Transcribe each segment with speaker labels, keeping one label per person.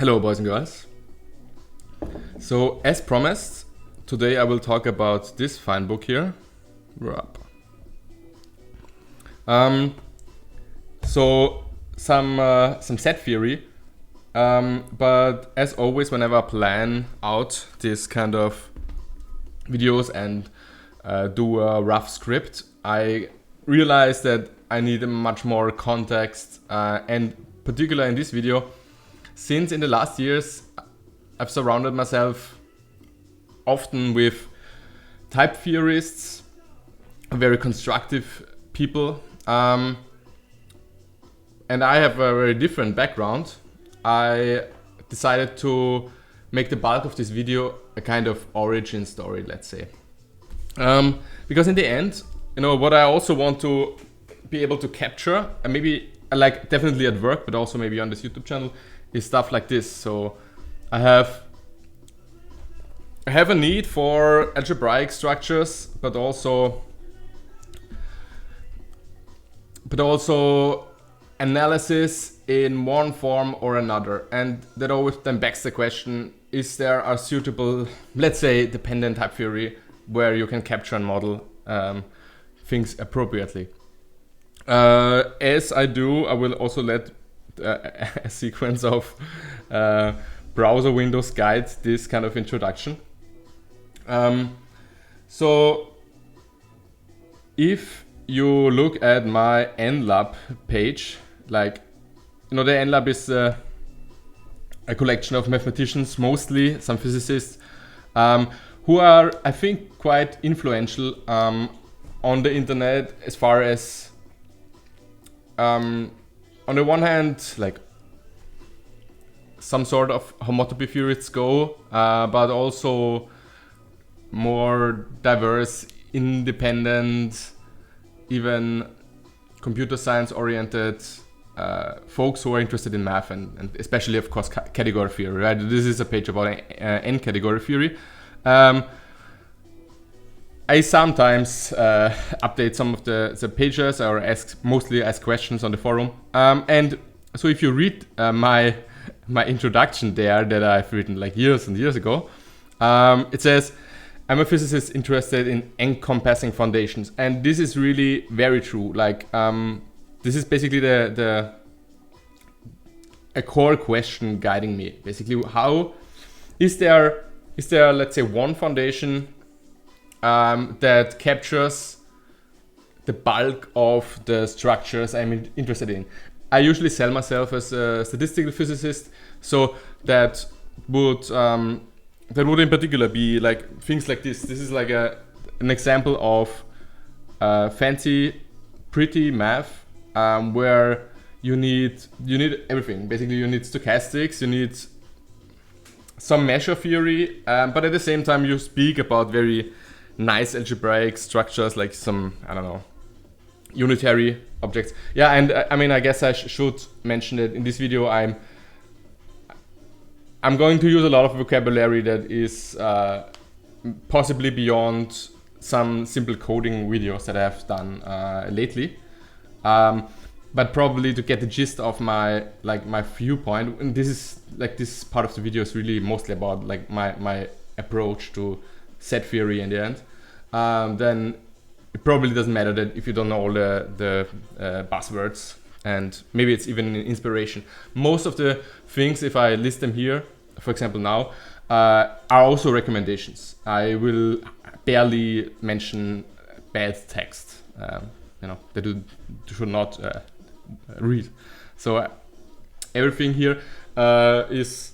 Speaker 1: Hello boys and girls. So as promised, today I will talk about this fine book here. So some set theory, but as always whenever I plan out this kind of videos and do a rough script, I realize that I need a much more context and particularly in this video, since in the last years I've surrounded myself often with type theorists, very constructive people, and I have a very different background. I decided to make the bulk of this video a kind of origin story, let's say. Because in the end, what I also want to be able to capture, and maybe like definitely at work, but also maybe on this YouTube channel, is stuff like this. So I have a need for algebraic structures, but also analysis in one form or another. And that always then begs the question, is there a suitable, let's say, dependent type theory where you can capture and model things appropriately? As I do, I will also let a sequence of browser windows guide this kind of introduction. So if you look at my NLab page, like, the NLab is a collection of mathematicians, mostly some physicists, who are, I think, quite influential on the internet as far as on the one hand, like some sort of homotopy theorists go, but also more diverse, independent, even computer science oriented folks who are interested in math and especially, of course, category theory, right? This is a page about n category theory. I sometimes update some of the pages or mostly ask questions on the forum. And so if you read my introduction there that I've written like years and years ago, it says, I'm a physicist interested in encompassing foundations. And this is really very true. Like, this is basically a core question guiding me. Basically, how is there, let's say, one foundation that captures the bulk of the structures I'm interested in? I usually sell myself as a statistical physicist, so that would in particular be like things like this. This is like an example of fancy, pretty math where you need everything. Basically, you need stochastics, you need some measure theory, but at the same time you speak about very nice algebraic structures like some, I don't know, unitary objects. Yeah, and I mean, I guess I should mention that in this video I'm going to use a lot of vocabulary that is possibly beyond some simple coding videos that I have done lately. But probably to get the gist of my viewpoint, and this part of the video is really mostly about like my approach to set theory in the end, then it probably doesn't matter that if you don't know all the buzzwords, and maybe it's even an inspiration. Most of the things, if I list them here, for example now, are also recommendations. I will barely mention bad text, that you should not read. So everything here is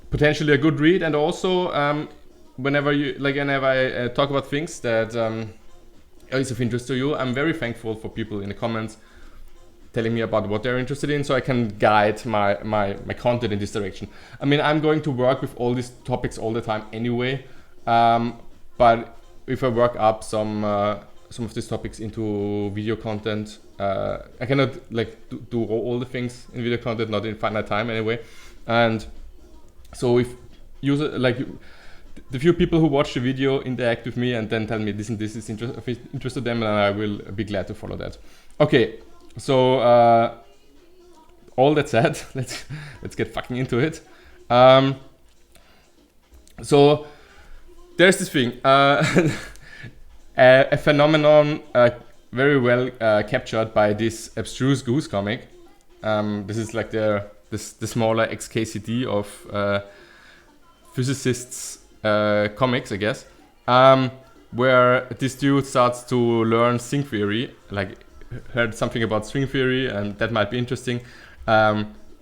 Speaker 1: potentially a good read, and also whenever I talk about things that is of interest to you, I'm very thankful for people in the comments telling me about what they're interested in, so I can guide my content in this direction. I mean, I'm going to work with all these topics all the time anyway, but if I work up some of these topics into video content, I cannot do all the things in video content, not in finite time anyway. And so if the few people who watch the video interact with me and then tell me this is of interest to them, and I will be glad to follow that. Okay, so all that said, let's get fucking into it. So there's this thing, a phenomenon very well captured by this abstruse goose comic. This is like the smaller XKCD of physicists comics, I guess, where this dude starts to learn string theory, like heard something about string theory and that might be interesting,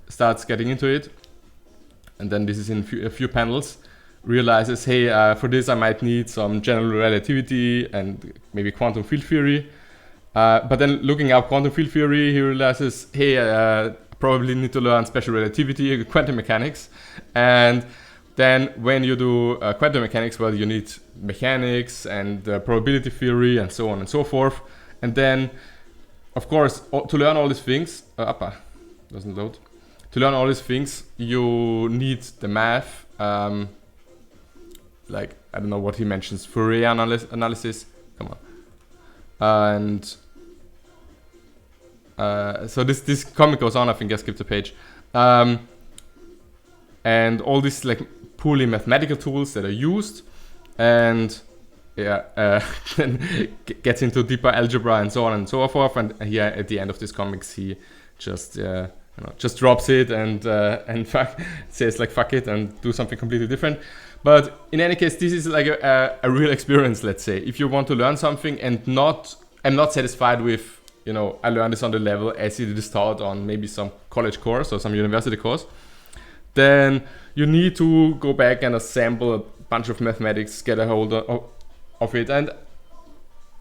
Speaker 1: starts getting into it, and then this is in a few panels, realizes, hey, for this I might need some general relativity and maybe quantum field theory. But then looking up quantum field theory, he realizes, hey, probably need to learn special relativity, quantum mechanics. And then when you do quantum mechanics, well, you need mechanics and probability theory and so on and so forth. And then, of course, to learn all these things, doesn't load. To learn all these things, you need the math. Like, I don't know what he mentions, Fourier analysis. Come on. And so this comic goes on. I think I skipped a page. And all these like purely mathematical tools that are used, and then gets into deeper algebra and so on and so forth. And here at the end of this comics, he just just drops it and says like fuck it and do something completely different. But in any case, this is like a real experience. Let's say if you want to learn something and I'm not satisfied with, I learned this on the level as it is taught on maybe some college course or some university course, then you need to go back and assemble a bunch of mathematics, get a hold of it. And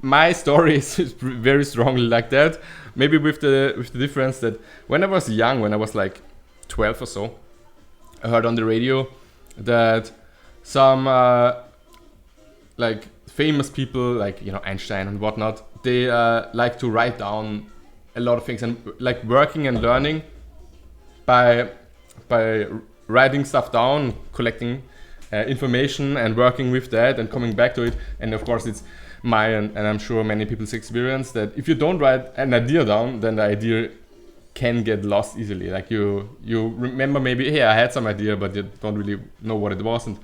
Speaker 1: my story is very strongly like that. Maybe with the difference that when I was young, when I was like 12 or so, I heard on the radio that some like famous people like Einstein and whatnot, they like to write down a lot of things, and like working and learning by writing stuff down, collecting information and working with that and coming back to it. And of course it's my and I'm sure many people's experience that if you don't write an idea down, then the idea can get lost easily. Like you remember maybe, hey, I had some idea, but you don't really know what it was. And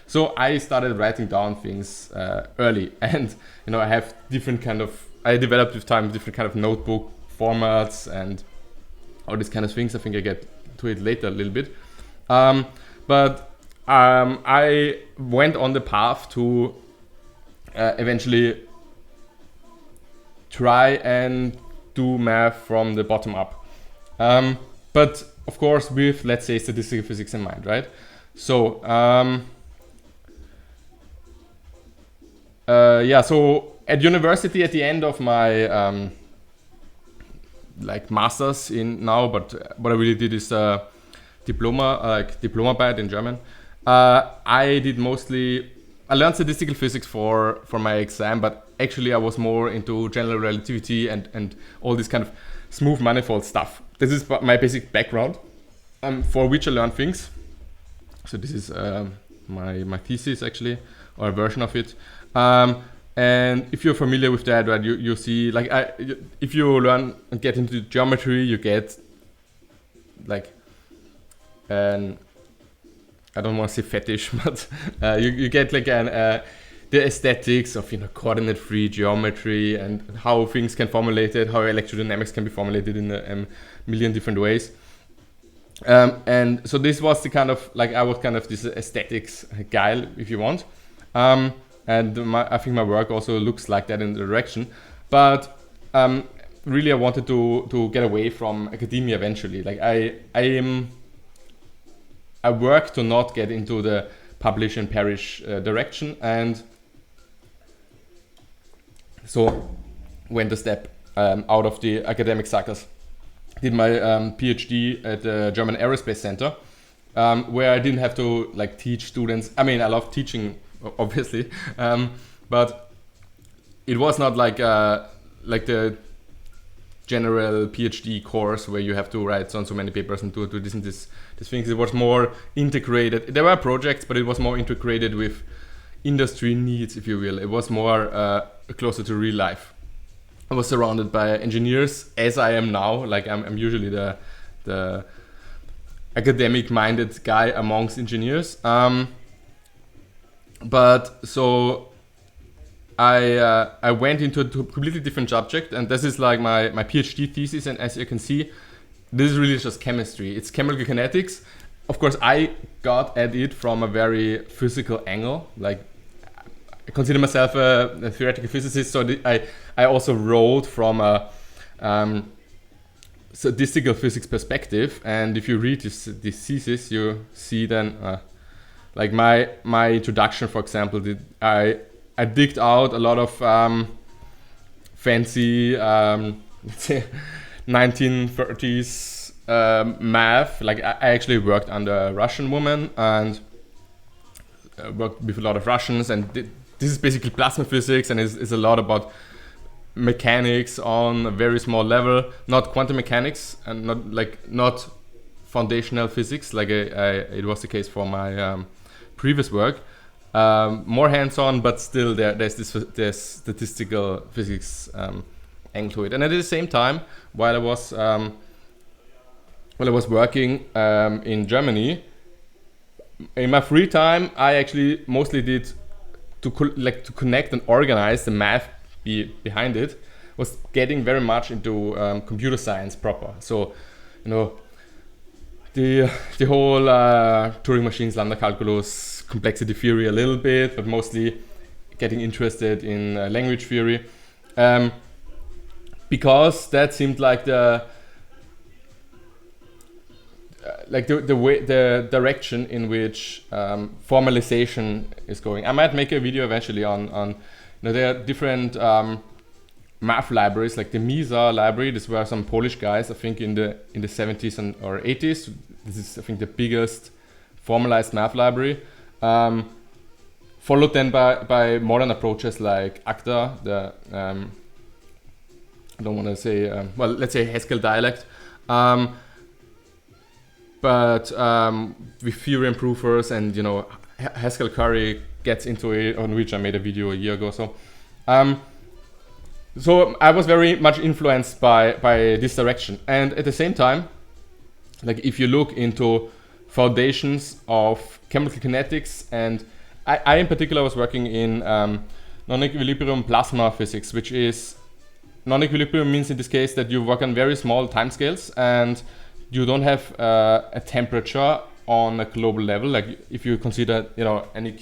Speaker 1: so I started writing down things early, and I developed with time different kind of notebook formats and all these kind of things. I think I get to it later a little bit. But I went on the path to eventually try and do math from the bottom up. But of course with, let's say, statistical physics in mind, right? So so at university, at the end of my like masters in now, but what I really did is Diplomarbeit in German. I learned statistical physics for my exam, but actually I was more into general relativity and all this kind of smooth manifold stuff. This is my basic background, for which I learned things. So this is my thesis actually, or a version of it. And if you're familiar with that, right, you see, like, if you learn and get into geometry, you get like I don't want to say fetish, but you get like the aesthetics of coordinate-free geometry and how things can formulate it, how electrodynamics can be formulated in a million different ways. And so this was the kind of like I was kind of this aesthetics guy, if you want. And I think my work also looks like that in the direction. But really, I wanted to get away from academia eventually. Like I work to not get into the publish and perish direction, and so went a step out of the academic cycles. Did my PhD at the German Aerospace Center, where I didn't have to like teach students. I mean, I love teaching, obviously, but it was not like the general PhD course where you have to write so many papers and do this and this things. It was more integrated. There were projects, but it was more integrated with industry needs, if you will. It was more closer to real life. I was surrounded by engineers, as I am now. Like I'm usually the the academic-minded guy amongst engineers. But so I went into a completely different subject, and this is like my PhD thesis. And as you can see, this is really just chemistry. It's chemical kinetics. Of course, I got at it from a very physical angle. Like, I consider myself a theoretical physicist, so I also wrote from a statistical physics perspective. And if you read this thesis, you see then like my introduction, for example, I digged out a lot of fancy let's say 1930s math. Like, I actually worked under a Russian woman and worked with a lot of Russians, and this is basically plasma physics, and is a lot about mechanics on a very small level, not quantum mechanics, and not foundational physics like it was the case for my previous work. More hands-on, but still there's statistical physics angle to it. And at the same time, while I was working in Germany, in my free time, I actually mostly did to connect and organize the math behind it, was getting very much into computer science proper. So, the whole Turing machines, lambda calculus, complexity theory a little bit, but mostly getting interested in language theory, because that seemed like the direction in which formalization is going. I might make a video eventually on there are different math libraries, like the MISA library. These were some Polish guys, I think in the 70s or 80s. This is, I think, the biggest formalized math library. Followed then by modern approaches like ACTA, the I don't want to say let's say Haskell dialect, but with theorem provers, and Haskell Curry gets into it, on which I made a video a year ago. So I was very much influenced by this direction, and at the same time, like, if you look into foundations of chemical kinetics, and I in particular was working in non-equilibrium plasma physics, which is, non-equilibrium means in this case that you work on very small timescales and you don't have a temperature on a global level. Like, if you consider any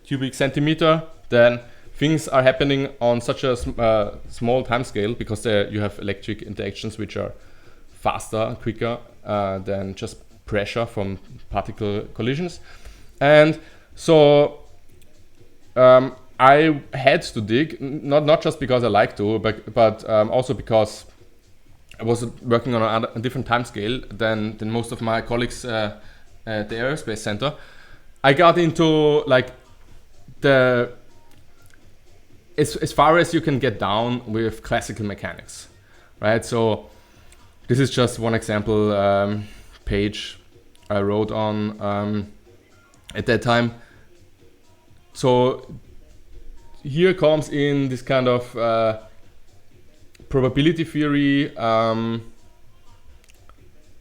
Speaker 1: cubic centimeter, then things are happening on such a small timescale, because you have electric interactions which are faster, quicker than just pressure from particle collisions. And so I had to dig, not just because I like to, but also because I was working on a different time scale than most of my colleagues at the Aerospace Center. I got into like as far as you can get down with classical mechanics, right? So this is just one example page I wrote on at that time. So here comes in this kind of probability theory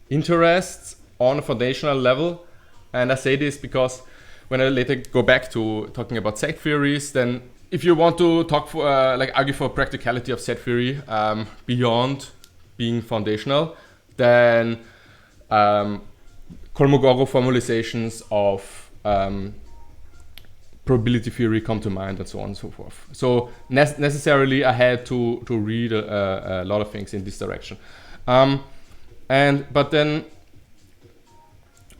Speaker 1: interests on a foundational level. And I say this because when I later go back to talking about set theories, then if you want to talk for argue for practicality of set theory beyond being foundational, then Kolmogorov formalizations of probability theory come to mind, and so on and so forth. So necessarily I had to read a lot of things in this direction. But then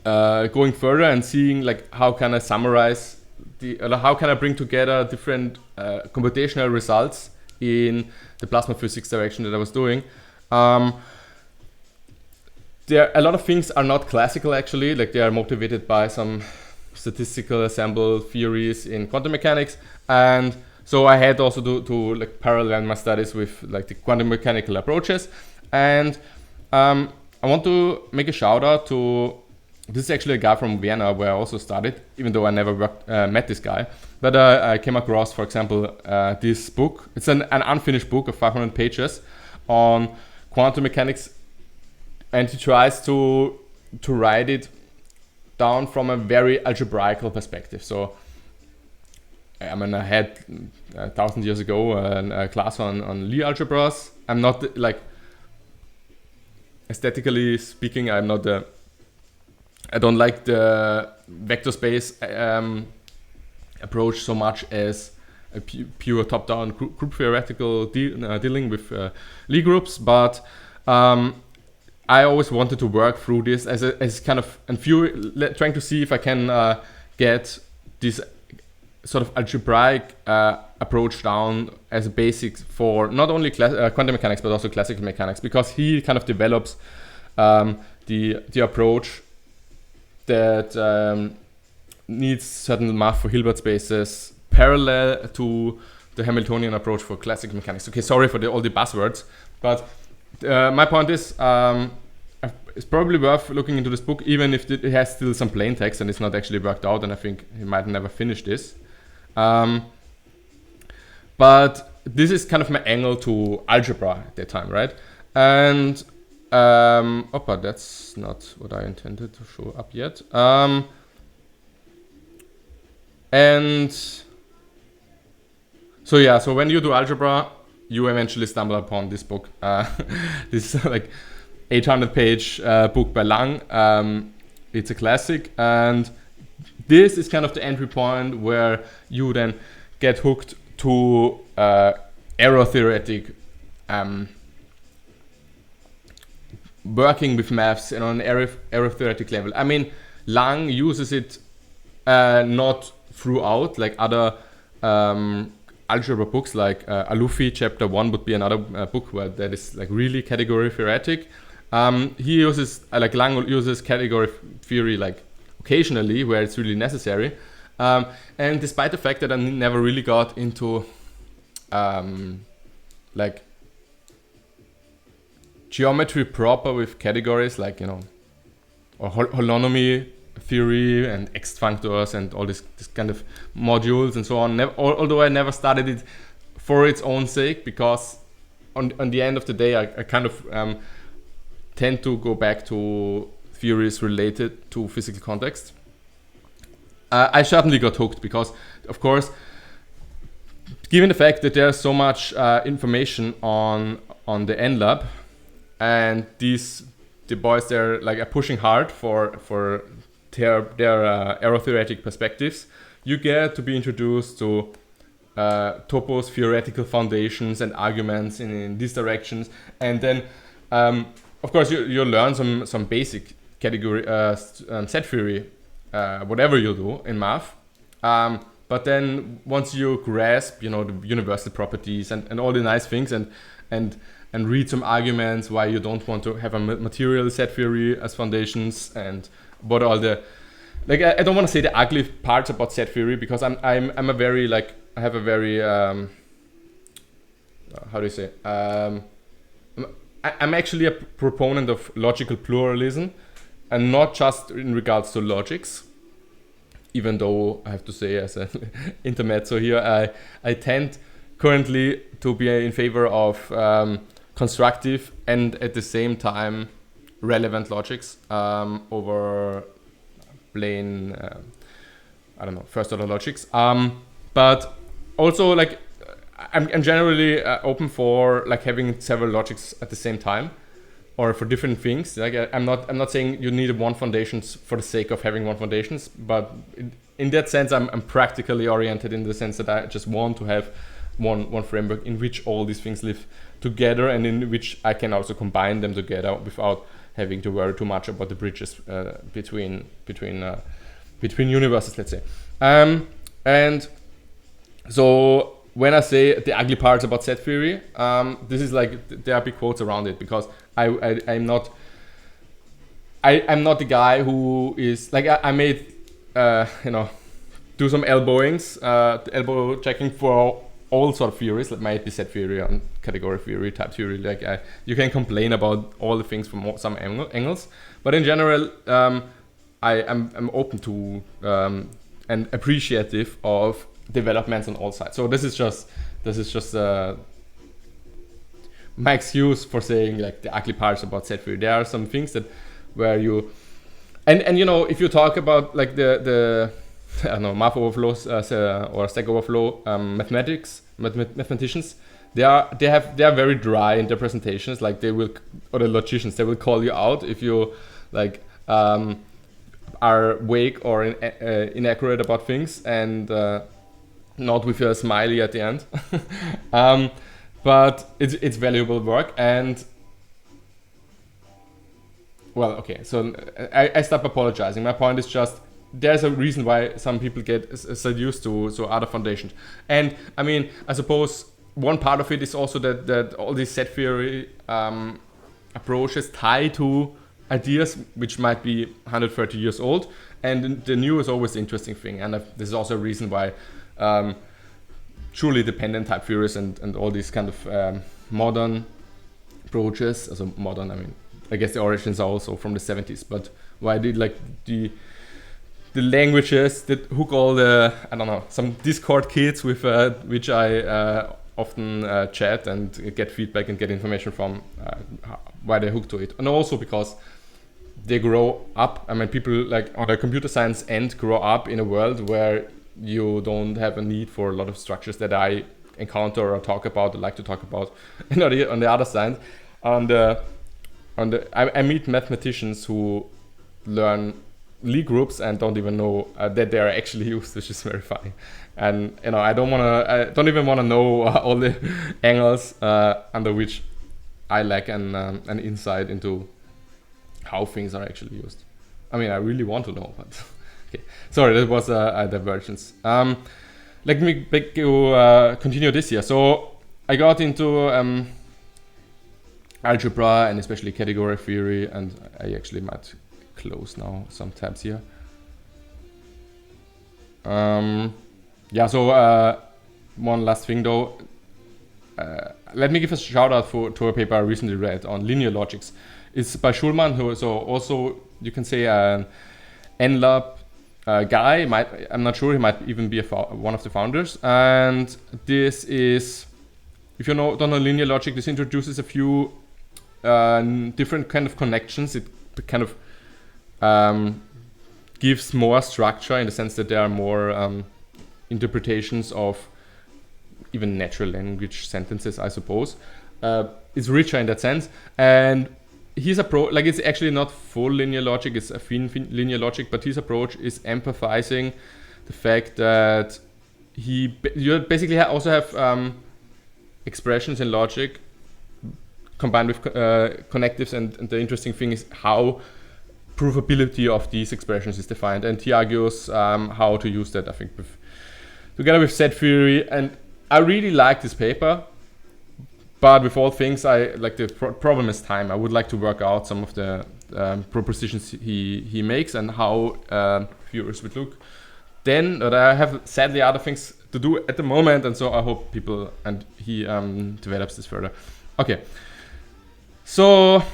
Speaker 1: going further and seeing like how can I summarize how can I bring together different computational results in the plasma physics direction that I was doing. There a lot of things are not classical actually, like they are motivated by some statistical ensemble theories in quantum mechanics, and so I had also to like parallel my studies with like the quantum mechanical approaches. And I want to make a shout out to, this is actually a guy from Vienna where I also studied, even though I never met this guy, but I came across, for example, this book. It's an unfinished book of 500 pages on quantum mechanics and he tries to write it down from a very algebraical perspective. So I mean, I had 1,000 years ago a class on Lie algebras. I'm not like, aesthetically speaking, I don't like the vector space approach so much as a pure top-down group theoretical dealing with Lie groups, but I always wanted to work through this as kind of trying to see if I can get this sort of algebraic approach down as a basic for not only quantum mechanics but also classical mechanics, because he kind of develops the approach that needs certain math for Hilbert spaces parallel to the Hamiltonian approach for classical mechanics. Okay, sorry for all the buzzwords, but my point is it's probably worth looking into this book, even if it has still some plain text and it's not actually worked out, and I think he might never finish this. But this is kind of my angle to algebra at that time, right? And but that's not what I intended to show up yet. And so yeah, so when you do algebra, you eventually stumble upon this book. This like 800-page book by Lang. It's a classic, and this is kind of the entry point where you then get hooked to error theoretic working with maths and on an error theoretic level. I mean, Lang uses it not throughout, like other algebra books, like Alufi chapter 1 would be another book where that is like really category theoretic. He uses, like Lang uses category theory like occasionally where it's really necessary. And despite the fact that I never really got into like geometry proper with categories, like, you know, or holonomy theory and X functors and all this kind of modules and so on. Although I never studied it for its own sake, because on the end of the day I kind of tend to go back to theories related to physical context. I certainly got hooked because, of course, given the fact that there's so much information on the NLab, and the boys there like are pushing hard for their error theoretic perspectives, you get to be introduced to Topo's theoretical foundations and arguments in these directions, and then of course you learn some basic category set theory, whatever you do in math, but then once you grasp, you know, the universal properties and all the nice things, and read some arguments why you don't want to have a material set theory as foundations, and what all the, like, I don't want to say the ugly parts about set theory, because I'm a very, like, I have a very how do you say, I'm actually a proponent of logical pluralism, and not just in regards to logics, even though I have to say, as an intermezzo here, I tend currently to be in favor of constructive and at the same time relevant logics over plain, I don't know, first order logics. But also, like, I'm generally open for like having several logics at the same time, or for different things. Like I'm not saying you need one foundations for the sake of having one foundations, but in that sense, I'm practically oriented, in the sense that I just want to have one framework in which all these things live together, and in which I can also combine them together without having to worry too much about the bridges between universes, let's say. And so when I say the ugly parts about set theory, this is like, there are big quotes around it, because I'm not the guy who is like, I made you know, do some elbowings, elbow checking for all sort of theories, like might be set theory and category theory, type theory. Like you can complain about all the things from some angles, but in general, I'm open to and appreciative of my excuse for saying like the ugly parts about set theory. There are some things that where you and you know, if you talk about like the I don't know, math overflows or stack overflow mathematicians, they are very dry in their presentations. Like they will, or the logicians, they will call you out if you like are vague or inaccurate about things, and not with a smiley at the end. But it's valuable work. And well, okay, so I stop apologizing. My point is just, there's a reason why some people get seduced to other foundations. And I mean, I suppose one part of it is also that all these set theory approaches tie to ideas which might be 130 years old, and the new is always the interesting thing. And this is also a reason why truly dependent type theories and all these kind of modern approaches, also modern, I mean, I guess the origins are also from the 70s, but why did like the languages that hook all the, I don't know, some Discord kids with which I often chat and get feedback and get information from, why they hook to it. And also because they grow up, I mean, people like on the computer science end grow up in a world where you don't have a need for a lot of structures that I encounter or talk about or like to talk about. And on the other side, I meet mathematicians who learn Lie groups and don't even know that they are actually used, which is very funny. And you know, I don't even want to know all the angles under which I lack an insight into how things are actually used. I mean, I really want to know, but okay. Sorry, that was a divergence. Let me continue this year. So I got into algebra and especially category theory, and I actually might close now some tabs here. Yeah, so one last thing though. Let me give a shout out to a paper I recently read on linear logics. It's by Schulman, who is also, you can say, an NLab guy. I'm not sure, he might even be one of the founders. And this is, if you don't know linear logic, this introduces a few different kind of connections. It kind of gives more structure in the sense that there are more interpretations of even natural language sentences, I suppose. It's richer in that sense. And his approach, like, it's actually not full linear logic, it's a thin linear logic, but his approach is emphasizing the fact that you basically also have expressions in logic combined with connectives, and the interesting thing is how provability of these expressions is defined, and he argues how to use that, I think, together with set theory. And I really like this paper, but with all things, I like the problem is time. I would like to work out some of the propositions he makes and how theories would look then. But I have sadly other things to do at the moment, and so I hope people and he develops this further. Okay, so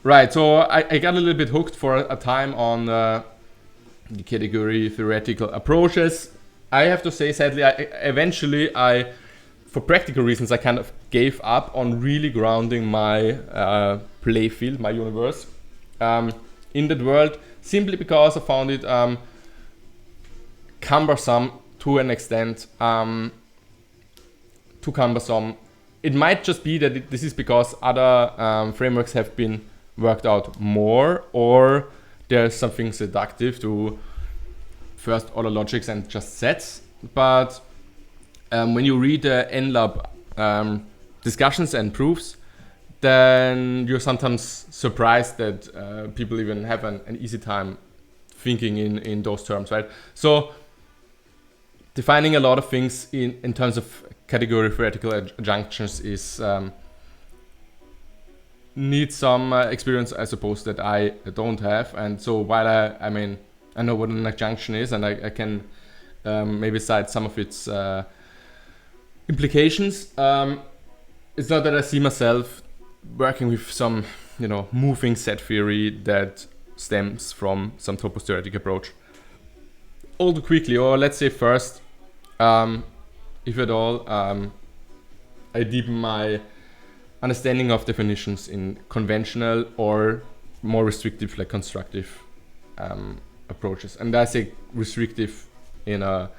Speaker 1: right, so I got a little bit hooked for a time on the category theoretical approaches. I have to say, sadly, eventually, for practical reasons, I kind of gave up on really grounding my play field, my universe, in that world, simply because I found it cumbersome to an extent, too cumbersome. It might just be that this is because other frameworks have been worked out more, or there's something seductive to first order logics and just sets. But when you read the NLab discussions and proofs, then you're sometimes surprised that people even have an easy time thinking in those terms, right? So defining a lot of things in terms of category theoretical adjunctions is needs some experience, I suppose, that I don't have. And so while I mean, I know what an adjunction is, and I can maybe cite some of its implications. It's not that I see myself working with some, moving set theory that stems from some topos theoretic approach. All too quickly, or let's say first, if at all, I deepen my understanding of definitions in conventional or more restrictive, like constructive approaches. And I say restrictive in a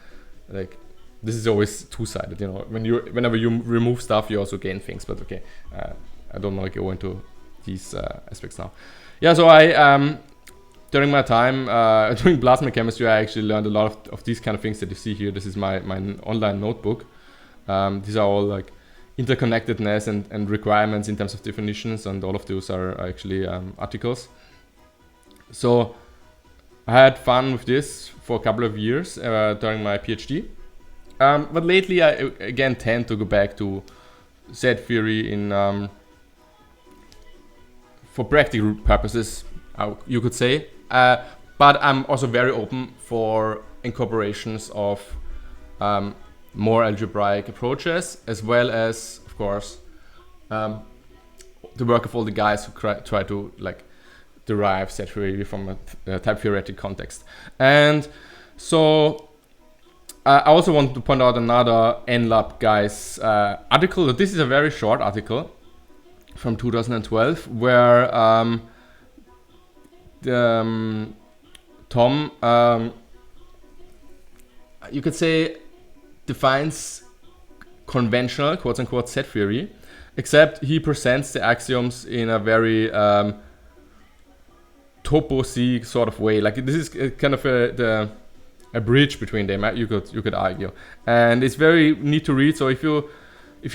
Speaker 1: like this is always two-sided. You know, whenever you remove stuff, you also gain things. But okay, I don't want to go into these aspects now. Yeah, so I during my time doing plasma chemistry, I actually learned a lot of these kind of things that you see here. This is my online notebook. These are all like interconnectedness and requirements in terms of definitions, and all of those are actually articles. So I had fun with this for a couple of years during my PhD. But lately I again tend to go back to set theory in for practical purposes, you could say. But I'm also very open for incorporations of more algebraic approaches, as well as, of course, the work of all the guys who try to like derive set theory from a type theoretic context. And so I also want to point out another NLab guys article. This is a very short article from 2012 where Tom, you could say, defines conventional, quote unquote, set theory, except he presents the axioms in a very topo-C sort of way. Like this is kind of a bridge between them, you could argue, and it's very neat to read. So if you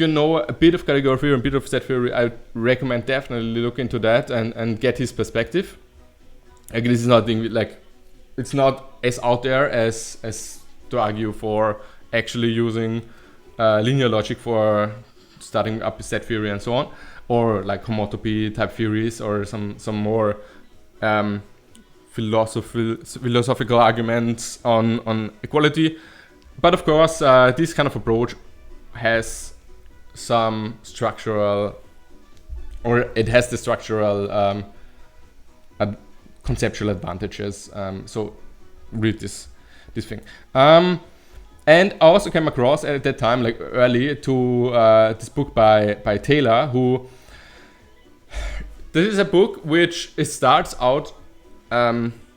Speaker 1: know a bit of category theory and a bit of set theory, I recommend definitely look into that and get his perspective. Like this is nothing like it's not as out there as to argue for actually using linear logic for starting up set theory and so on, or like homotopy type theories, or some more philosophical arguments on equality. But of course, this kind of approach has some structural, or it has the structural conceptual advantages. So read this thing. And I also came across at that time, like early, to this book by Taylor, who this is a book which it starts out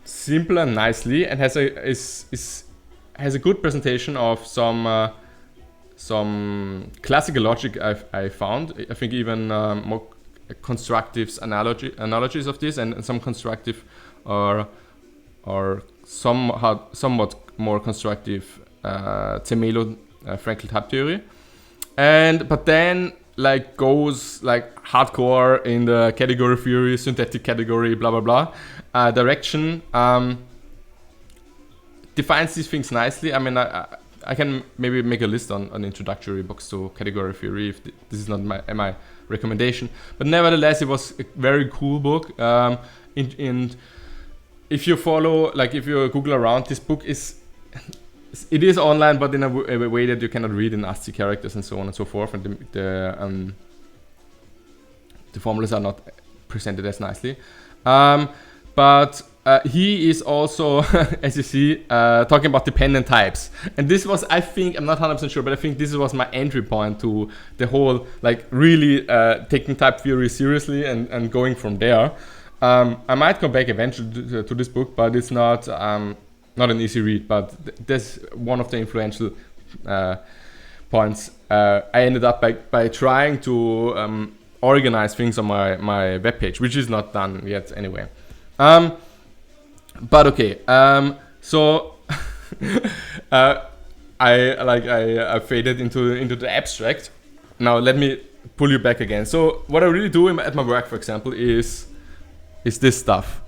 Speaker 1: simple and nicely, and has a good presentation of some classical logic I found. I think even more constructive analogies of this, and some constructive or somewhat more constructive Zermelo-Fraenkel type theory, but then like goes like hardcore in the category theory, synthetic category, blah blah blah direction. Defines these things nicely. I mean, I can maybe make a list on introductory books to category theory if this is not my recommendation, but nevertheless it was a very cool book. And if you follow, like if you Google around, this book it is online, but in a way that you cannot read in ASCII characters and so on and so forth, and the formulas are not presented as nicely. But he is also, as you see, talking about dependent types. And this was, I think, I'm not 100% sure, but I think this was my entry point to the whole, like, really taking type theory seriously and going from there. I might come back eventually to this book, but it's not an easy read. But that's one of the influential points. I ended up by trying to organize things on my webpage, which is not done yet anyway. But okay, so I faded into the abstract. Now let me pull you back again. So what I really do at my work, for example, is this stuff.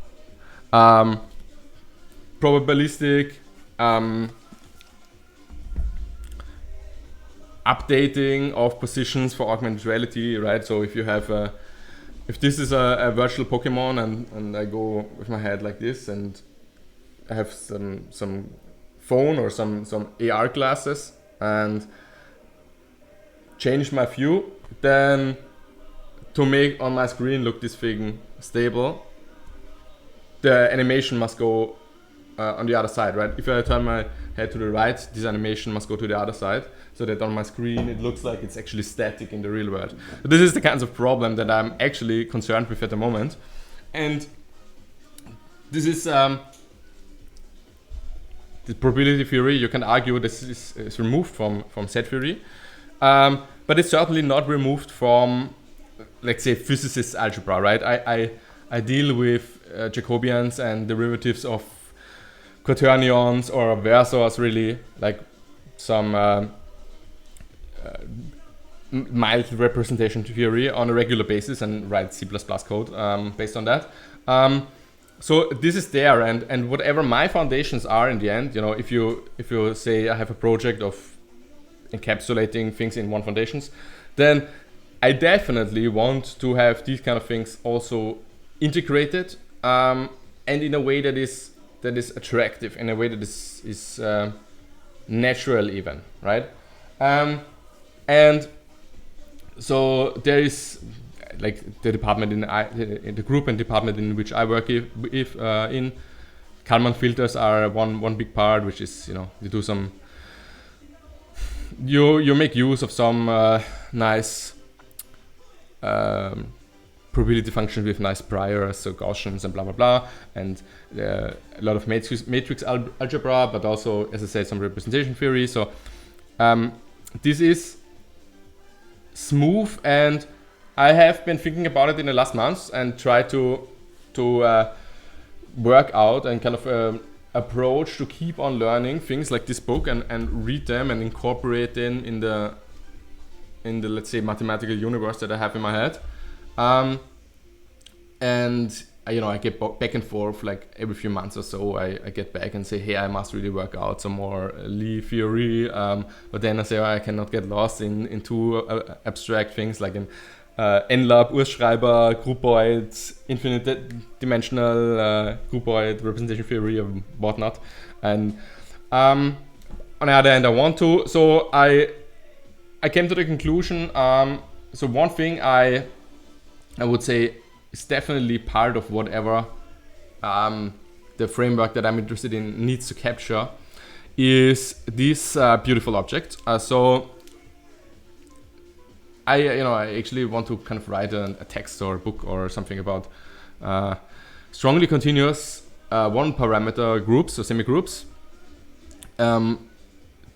Speaker 1: Probabilistic updating of positions for augmented reality, right? So if you have if this is a virtual Pokemon and I go with my head like this and I have some phone or some AR glasses and change my view, then to make on my screen look this thing stable, the animation must go on the other side, right? If I turn my head to the right, this animation must go to the other side, so that on my screen it looks like it's actually static in the real world. But this is the kinds of problem that I'm actually concerned with at the moment. And this is the probability theory. You can argue this is removed from set theory, but it's certainly not removed from, let's say, physicist algebra, right? I deal with Jacobians and derivatives of quaternions or versors, really, like some mild representation theory on a regular basis, and write C++ code based on that. So this is there, and whatever my foundations are in the end, if you say I have a project of encapsulating things in one foundations, then I definitely want to have these kind of things also integrated, and in a way that is attractive, in a way that is natural even, right? And so there is, like, the department in the group and department in which I work in Kalman filters are one big part, which is, you do some, you make use of some nice probability functions with nice priors, so Gaussians and blah blah blah, and a lot of matrix algebra, but also, as I said, some representation theory. So this is smooth, and I have been thinking about it in the last months and try to work out and kind of approach to keep on learning things like this book and read them and incorporate them in the let's say mathematical universe that I have in my head. And I get back and forth, like every few months or so. I get back and say, hey, I must really work out some more Lie theory. But then I say, I cannot get lost in too abstract things like in NLAB, Urschreiber, groupoid, infinite dimensional groupoid representation theory or whatnot. And on the other hand, I want to. So I came to the conclusion. So one thing I would say is definitely part of whatever the framework that I'm interested in needs to capture is this beautiful object. So I actually want to kind of write a text or a book or something about strongly continuous one parameter groups or semi-groups.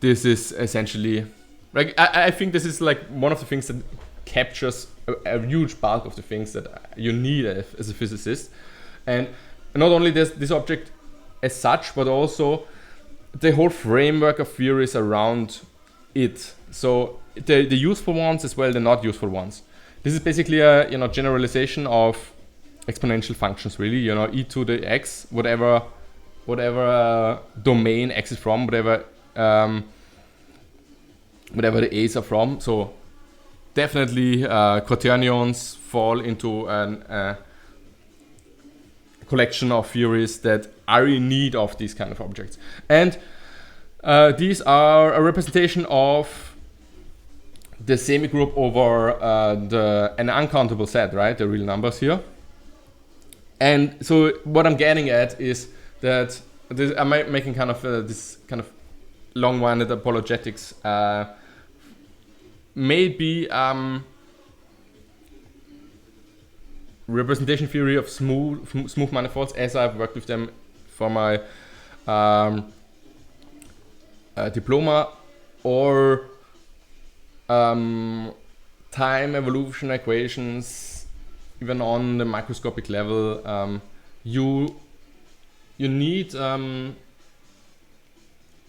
Speaker 1: This is essentially, like, I think this is like one of the things that captures a huge bulk of the things that you need as a physicist. And not only this object as such, but also the whole framework of theories around it. So the useful ones as well, the not useful ones. This is basically a generalization of exponential functions, really. E to the x, whatever domain x is from, whatever the a's are from. So definitely quaternions fall into a collection of theories that are in need of these kind of objects. And these are a representation of the semi-group over an uncountable set, right? The real numbers here. And so what I'm getting at is that I'm making kind of this kind of long-winded apologetics. Maybe representation theory of smooth manifolds, as I've worked with them for my diploma, or time evolution equations, even on the microscopic level. You need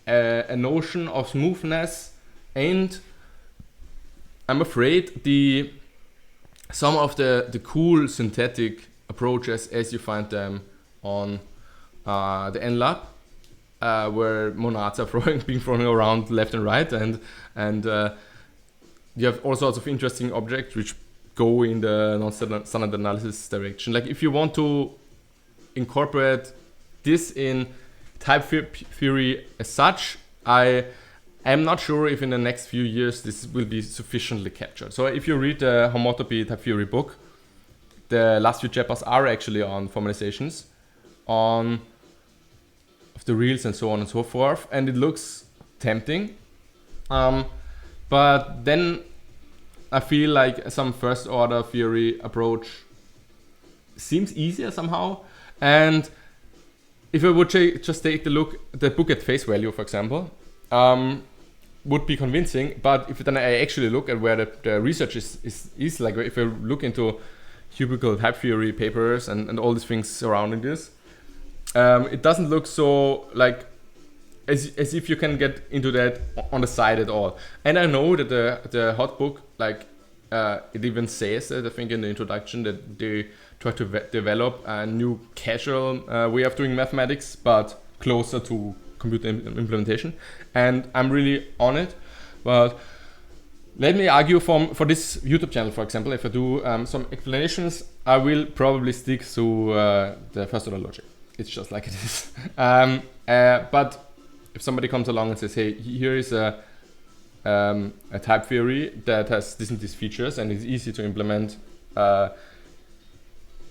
Speaker 1: a notion of smoothness, and I'm afraid some of the cool synthetic approaches as you find them on the NLAB, where monads are being thrown around left and right, and you have all sorts of interesting objects which go in the non-standard analysis direction. Like, if you want to incorporate this in type theory as such, I'm not sure if in the next few years this will be sufficiently captured. So if you read the homotopy type theory book, the last few chapters are actually on formalizations, on the reals and so on and so forth, and it looks tempting. But then I feel like some first order theory approach seems easier somehow. And if I would just take the book at face value, for example, would be convincing. But if then I actually look at where the research is like, if I look into cubical type theory papers and all these things surrounding this, it doesn't look so like as if you can get into that on the side at all. And I know that the hot book, like it even says that, I think in the introduction, that they try to develop a new casual way of doing mathematics, but closer to computer implementation. And I'm really on it. But let me argue for this YouTube channel, for example, if I do some explanations, I will probably stick to the first order logic. It's just like it is. But if somebody comes along and says, hey, here is a type theory that has these features and is easy to implement,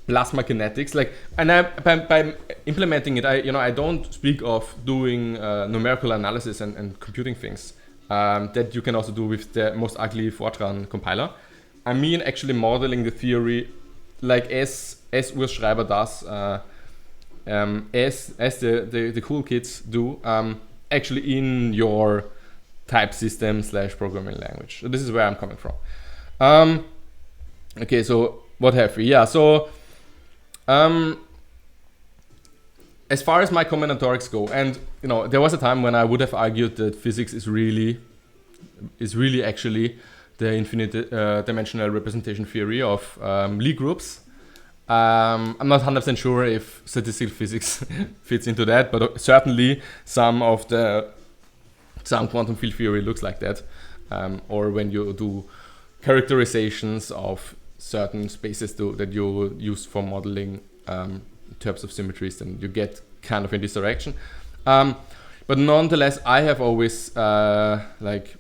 Speaker 1: plasma kinetics, like, and by implementing it, I don't speak of doing numerical analysis and computing things that you can also do with the most ugly Fortran compiler. I mean actually modeling the theory like as Urs Schreiber does, as the cool kids do, actually in your type system / programming language. So this is where I'm coming from. Okay, so what have we? Yeah, so as far as my combinatorics go, and there was a time when I would have argued that physics is really actually the infinite dimensional representation theory of Lie groups. I'm not 100% sure if statistical physics fits into that, but certainly some quantum field theory looks like that. Or when you do characterizations of certain spaces that you use for modeling in terms of symmetries, then you get kind of in this direction. But nonetheless, I have always like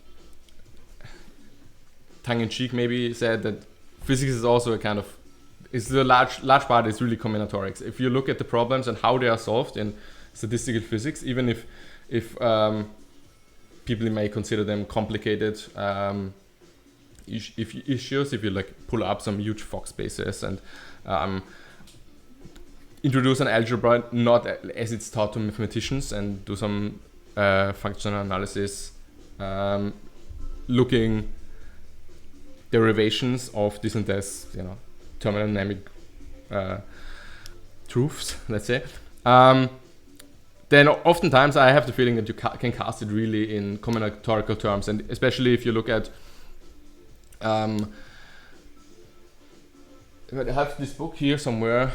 Speaker 1: tongue-in-cheek maybe said that physics is also a kind of, it's the large part is really combinatorics. If you look at the problems and how they are solved in statistical physics, even if people may consider them complicated issues, if you like pull up some huge Fock spaces and introduce an algebra not as it's taught to mathematicians and do some functional analysis, looking derivations of this and this, thermodynamic truths, let's say, then oftentimes I have the feeling that you can cast it really in combinatorical terms, and especially if you look at I have this book here somewhere.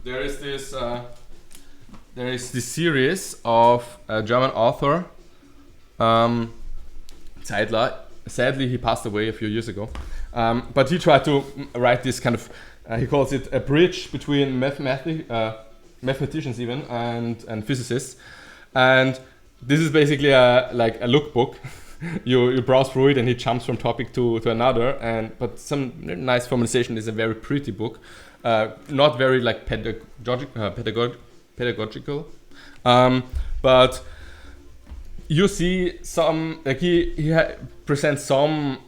Speaker 1: There is this series of a German author, Zeidler. Sadly, he passed away a few years ago. But he tried to write this kind of, he calls it a bridge between mathematicians even and physicists. And this is basically like a lookbook. You browse through it and he jumps from topic to another. But some nice formalization. Is a very pretty book. Not very like pedagogical. But you see some, like he presents some,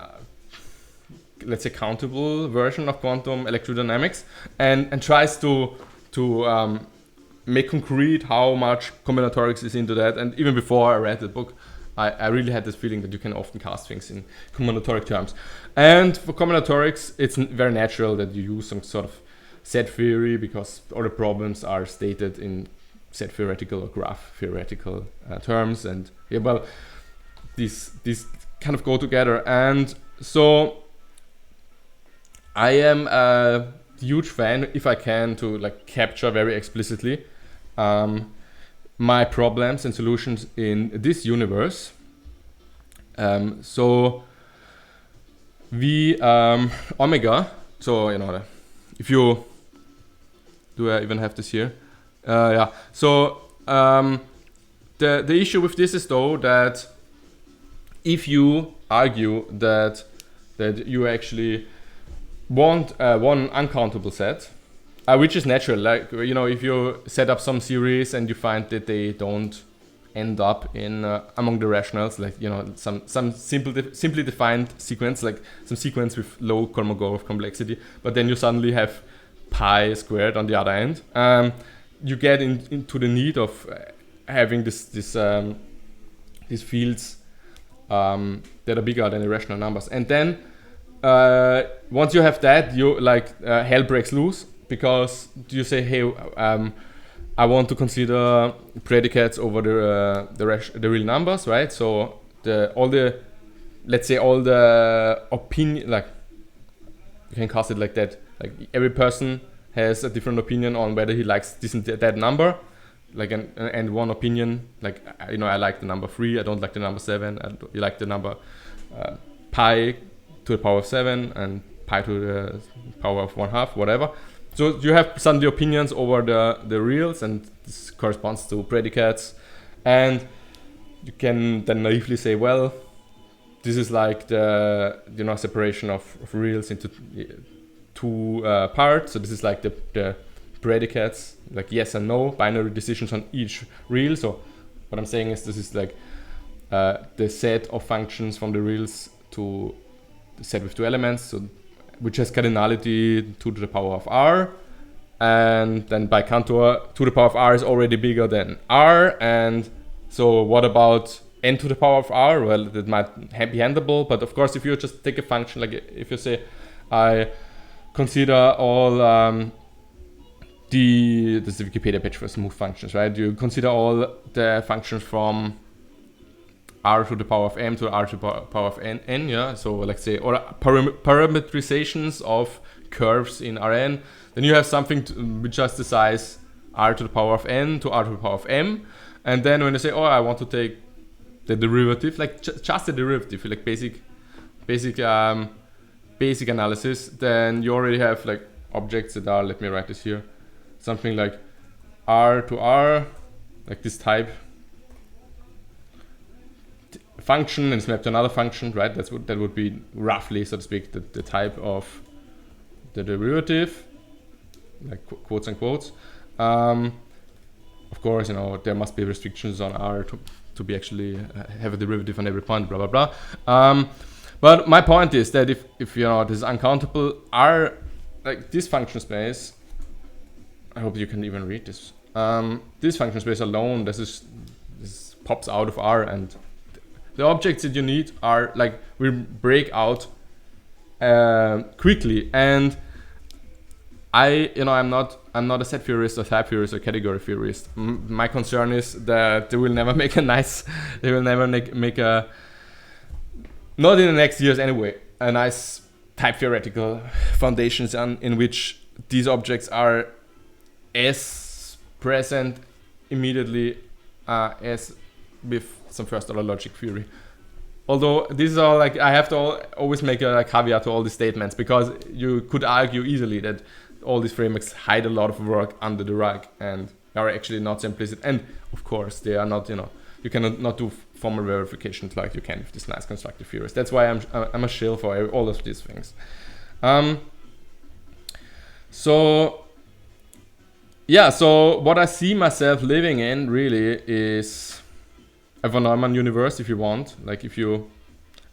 Speaker 1: let's say, countable version of quantum electrodynamics and tries to make concrete how much combinatorics is into that. And even before I read the book, I really had this feeling that you can often cast things in combinatoric terms. And for combinatorics, it's very natural that you use some sort of set theory because all the problems are stated in set theoretical or graph theoretical terms. And yeah, well, these kind of go together. And so I am a huge fan, if I can, to like capture very explicitly my problems and solutions in this universe. So V omega, so if you do, I even have this here. Yeah, so the issue with this is though that if you argue that you actually one uncountable set, which is natural. Like, if you set up some series and you find that they don't end up in among the rationals, like some simply defined sequence, like some sequence with low Kolmogorov complexity, but then you suddenly have pi squared on the other end. You get into the need of having these fields that are bigger than irrational numbers, and then once you have that, you hell breaks loose, because you say, hey, I want to consider predicates over the real numbers, right? So all the opinion, like you can cast it like that. Like every person has a different opinion on whether he likes this and that number, like and one opinion, like I like the number 3, I don't like the number 7, you like the number pi to the power of 7 and pi to the power of 1/2, whatever. So you have suddenly opinions over the reals, and this corresponds to predicates, and you can then naively say, well, this is like the separation of reals into two parts. So this is like the predicates, like yes and no, binary decisions on each real. So what I'm saying is this is like the set of functions from the reals to the set with 2 elements, so which has cardinality 2 to the power of r, and then by contour 2 to the power of r is already bigger than r. And so what about n to the power of r? Well, that might be handleable, but of course if you just take a function, like if you say I consider all this is the Wikipedia page for smooth functions, right? You consider all the functions from r to the power of m to r to the power of n, yeah. So let's say, or parametrizations of curves in Rn. Then you have something which just the size r to the power of n to r to the power of m. And then when you say, oh, I want to take the derivative, like just the derivative, like basic analysis, then you already have like objects that are, let me write this here, something like r to r, like this type function, and it's mapped to another function, right? That would be roughly, so to speak, the type of the derivative, like quotes and quotes. Of course, there must be restrictions on R to be actually have a derivative on every point, blah blah blah. But my point is that if this is uncountable, R, like this function space, I hope you can even read this. This function space alone, this pops out of R, and the objects that you need are like will break out quickly. And I'm not a set theorist or type theorist or category theorist. My concern is that they will never make a not in the next years anyway, a nice type theoretical foundations in which these objects are as present immediately as with some first order logic theory. Although this is all like, I have to always make a caveat to all these statements, because you could argue easily that all these frameworks hide a lot of work under the rug and are actually not so implicit. And of course they are not, you cannot not do formal verifications like you can with this nice constructive theories. That's why I'm a shill for all of these things. So what I see myself living in really is a von Neumann universe, if you want. Like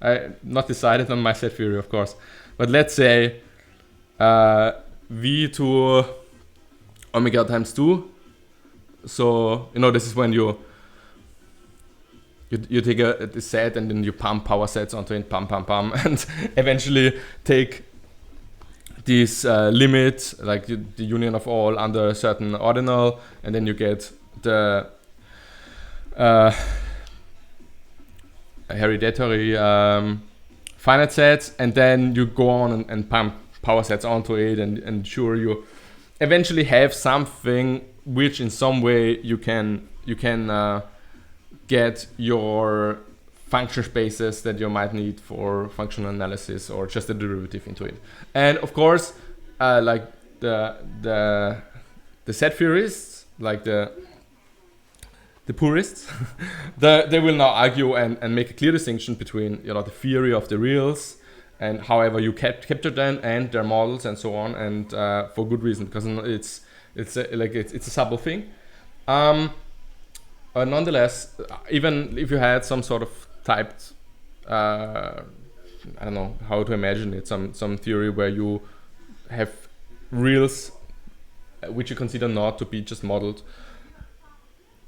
Speaker 1: I not decided on my set theory, of course, but let's say v to omega times 2. So this is when you take a set and then you pump power sets onto it, pump, and eventually take this limit, like the union of all under a certain ordinal, and then you get the hereditary finite sets, and then you go on and pump power sets onto it, and ensure you eventually have something which in some way you can get your function spaces that you might need for functional analysis or just a derivative into it. And of course, like the set theorists, like the purists, they will now argue and make a clear distinction between the theory of the reals and however you capture them and their models and so on, and for good reason, because it's a subtle thing. Nonetheless, even if you had some sort of typed, I don't know how to imagine it, some theory where you have reals which you consider not to be just modeled,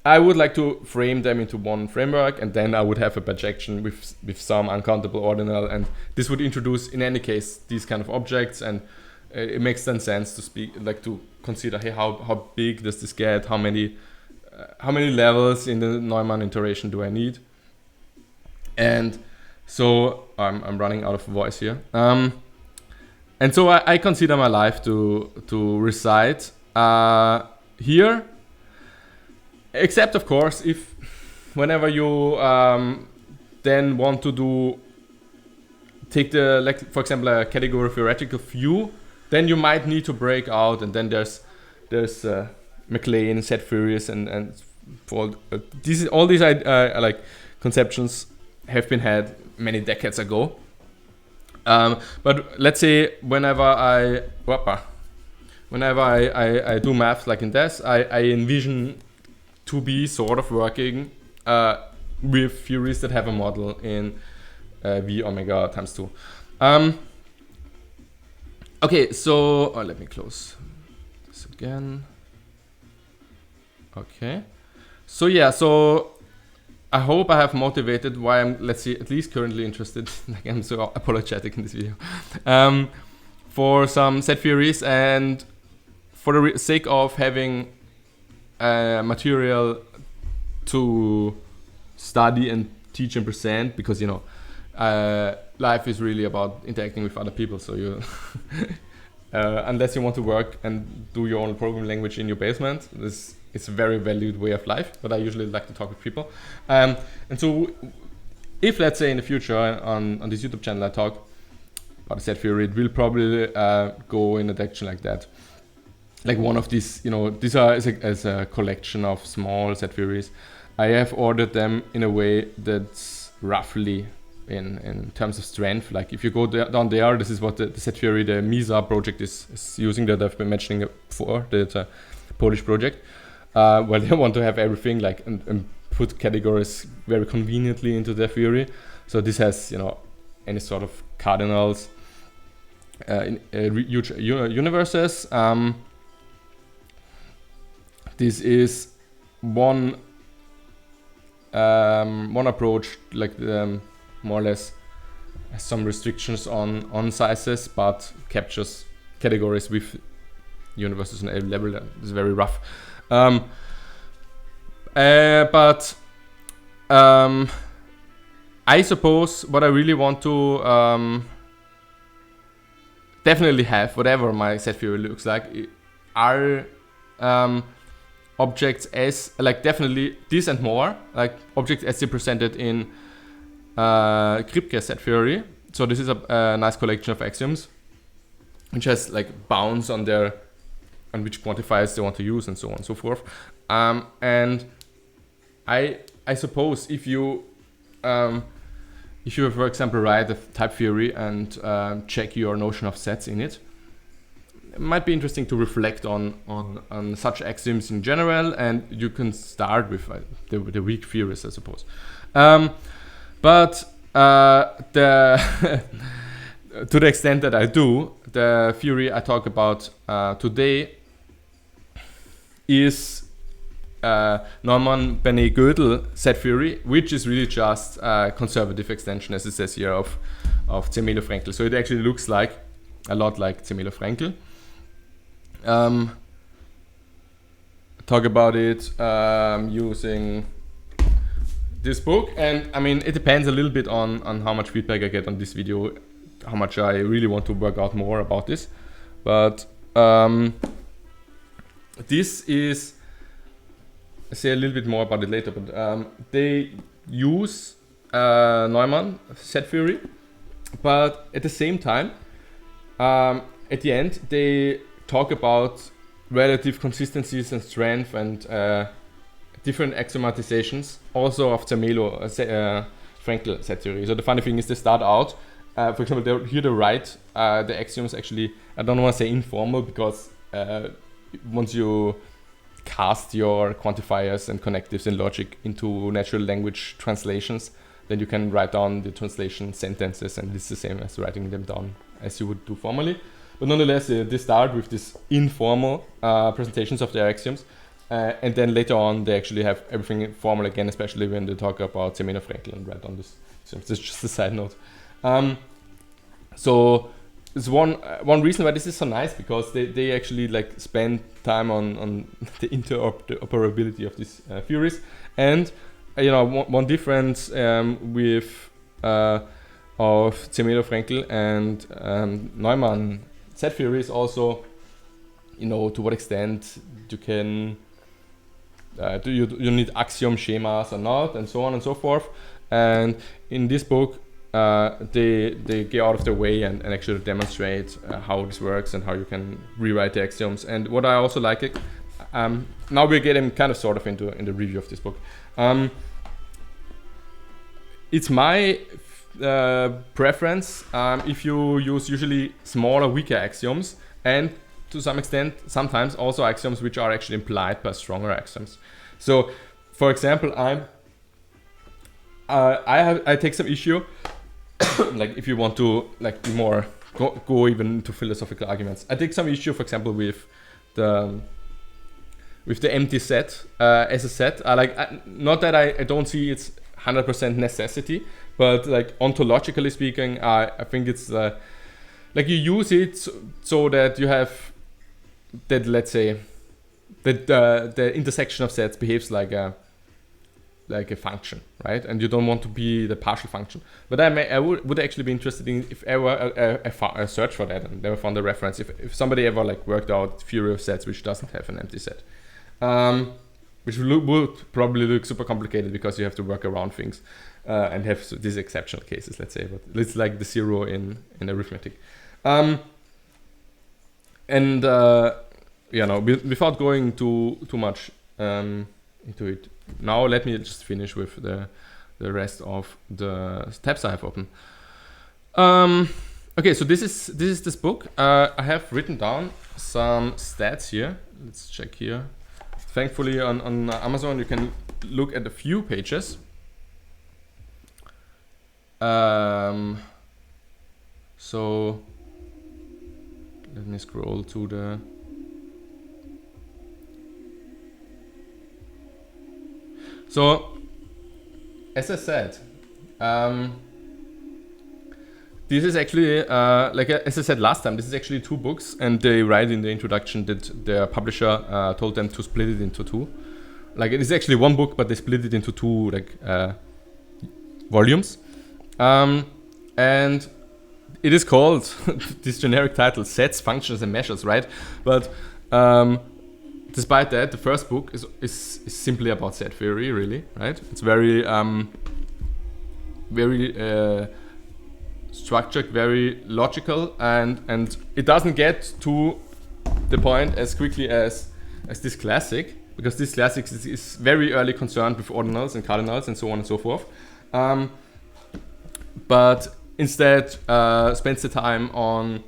Speaker 1: I would like to frame them into one framework, and then I would have a projection with some uncountable ordinal, and this would introduce, in any case, these kind of objects, and it makes then sense to to consider, hey, how big does this get? How many levels in the Neumann iteration do I need? And so I'm running out of voice here. And so I consider my life to reside here. Except, of course, if whenever you then want to take for example, a category theoretical view, then you might need to break out, and then there's MacLane, set theories, and for all these like conceptions have been had many decades ago. But let's say whenever I do math like in this, I envision to be sort of working with theories that have a model in V omega times 2. Okay, so let me close this again. Okay, so yeah, so I hope I have motivated why I'm, let's see, at least currently interested. Like, I'm so apologetic in this video for some set theories, and for the sake of having material to study and teach and present, because life is really about interacting with other people. So you unless you want to work and do your own programming language in your basement, this is a very valued way of life, but I usually like to talk with people. And so if, let's say, in the future on this YouTube channel I talk about set theory, it will probably go in a direction like that. Like one of these, these are as a collection of small set theories. I have ordered them in a way that's roughly in terms of strength. Like if you go down there, this is what the set theory, the MISA project is using, that I've been mentioning before, the Polish project, where they want to have everything like and put categories very conveniently into their theory. So this has, any sort of cardinals, huge universes. This is one approach, like more or less has some restrictions on sizes, but captures categories with universes on a level that is very rough. But I suppose what I really want to definitely have, whatever my set theory looks like, are objects as, like, definitely this and more, like objects as they presented in Kripke set theory. So this is a nice collection of axioms which has like bounds on which quantifiers they want to use and so on and so forth. And I suppose if you for example write a type theory and check your notion of sets in it, it might be interesting to reflect on such axioms in general, and you can start with the weak theories, I suppose. But to the extent that I do, the theory I talk about today is Neumann-Bernay-Gödel set theory, which is really just a conservative extension, as it says here, of Zermelo-Fraenkel. So it actually looks like a lot like Zermelo-Fraenkel. Talk about it using this book, and I mean, it depends a little bit on how much feedback I get on this video, how much I really want to work out more about this. But this is, I'll say a little bit more about it later, but they use Neumann set theory, but at the same time, at the end, they talk about relative consistencies and strength and different axiomatizations, also of Zermelo-Fraenkel set theory. So the funny thing is, they start out for example, here they write the axioms actually, I don't want to say informal, because once you cast your quantifiers and connectives in logic into natural language translations, then you can write down the translation sentences, and it's the same as writing them down as you would do formally. But nonetheless, they start with this informal presentations of their axioms, and then later on they actually have everything formal again, especially when they talk about Semeno-Fraenkel and write down this. So this is just a side note. So it's one reason why this is so nice, because they actually like spend time on the interoperability of these theories. And one difference with of Semeno-Fraenkel and Neumann set theory is also, to what extent you can do you need axiom schemas or not, and so on and so forth. And in this book, they get out of their way and actually demonstrate how this works and how you can rewrite the axioms. And what I also like it, now we're getting kind of sort of into in the review of this book. It's my preference if you use usually smaller, weaker axioms, and to some extent sometimes also axioms which are actually implied by stronger axioms. So, for example, I take some issue, like if you want to like be more go even into philosophical arguments. I take some issue, for example, with the empty set as a set. Not that I don't see its 100% necessity, but like ontologically speaking, I think it's like you use it so that you have that, let's say, that the intersection of sets behaves like a function, right? And you don't want to be the partial function. But I would actually be interested in if ever I search for that and never found a reference. If somebody ever like worked out theory of sets which doesn't have an empty set, which would probably look super complicated because you have to work around things and have these exceptional cases, let's say. But it's like the zero in arithmetic. Without going too much into it. Now let me just finish with the rest of the tabs I have open. Okay, so this is this book. I have written down some stats here. Let's check here. Thankfully on Amazon you can look at a few pages. So let me scroll to the. So, as I said, this is actually, as I said last time, this is actually 2 books, and they write in the introduction that their publisher told them to split it into 2. Like, it is actually 1 book, but they split it into 2 volumes. And it is called, this generic title, Sets, Functions, and Measures, right? But despite that, the first book is simply about set theory, really, right? It's very structured, very logical, and it doesn't get to the point as quickly as this classic, because this classic is very early concerned with ordinals and cardinals and so on and so forth. But instead spends the time on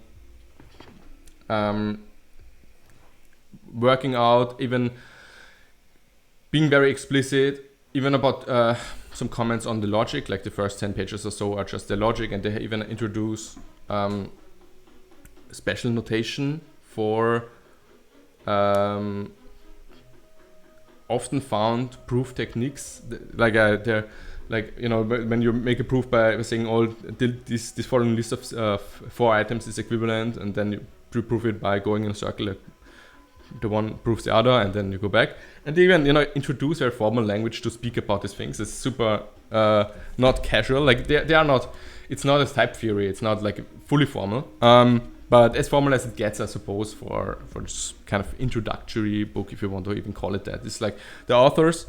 Speaker 1: working out, even being very explicit, even about some comments on the logic, like the first 10 pages or so are just the logic, and they even introduce special notation for often found proof techniques, they're like, when you make a proof by saying all this following list of 4 items is equivalent, and then you prove it by going in a circle, like the one proves the other, and then you go back. And they even introduce very formal language to speak about these things. It's super not casual. Like they are not. It's not a type theory. It's not like fully formal. But as formal as it gets, I suppose, for this kind of introductory book, if you want to even call it that. It's like the authors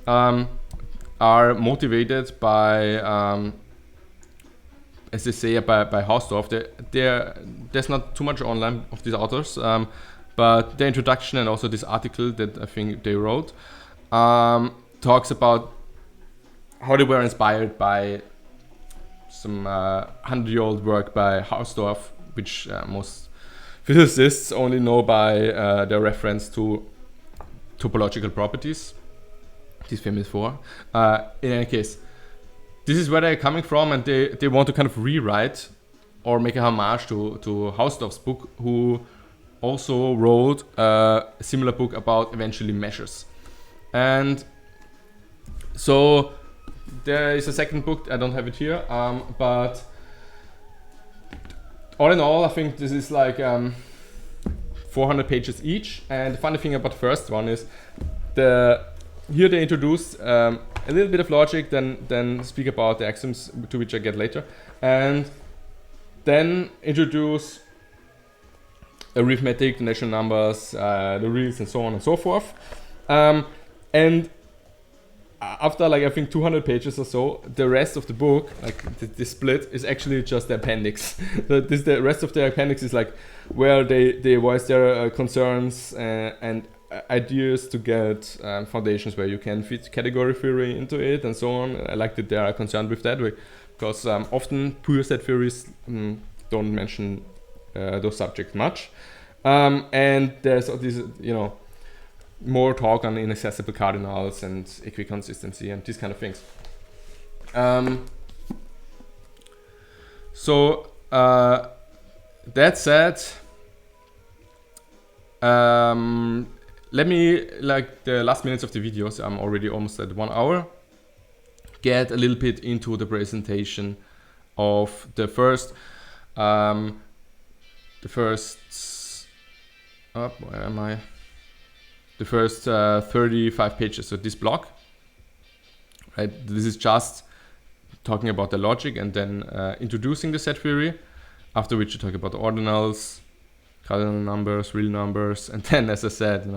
Speaker 1: are motivated by, as they say, by Hausdorff. There's not too much online of these authors, but the introduction and also this article that I think they wrote talks about how they were inspired by some 100-year-old work by Hausdorff, which most physicists only know by their reference to topological properties. He's famous for. In any case, this is where they're coming from, and they want to kind of rewrite or make a homage to Hausdorff's book, who also wrote a similar book about eventually measures. And so there is a second book, I don't have it here, but all in all, I think this is like 400 pages each. And the funny thing about the first one is here they introduce a little bit of logic, then speak about the axioms, to which I get later, and then introduce arithmetic, the natural numbers, the reals, and so on and so forth. And after like I think 200 pages or so, the rest of the book, like the split, is actually just the appendix. The rest of the appendix is like where they voice their concerns and ideas to get foundations where you can fit category theory into it and so on. I like that they are concerned with that, because often pure set theories don't mention those subjects much. And there's this, more talk on inaccessible cardinals and equiconsistency and these kind of things. So that said, let me, like the last minutes of the videos, I'm already almost at 1 hour, get a little bit into the presentation of the first where am I? The first 35 pages of this block, right? This is just talking about the logic and then introducing the set theory, after which you talk about the ordinals, cardinal numbers, real numbers, and then, as I said,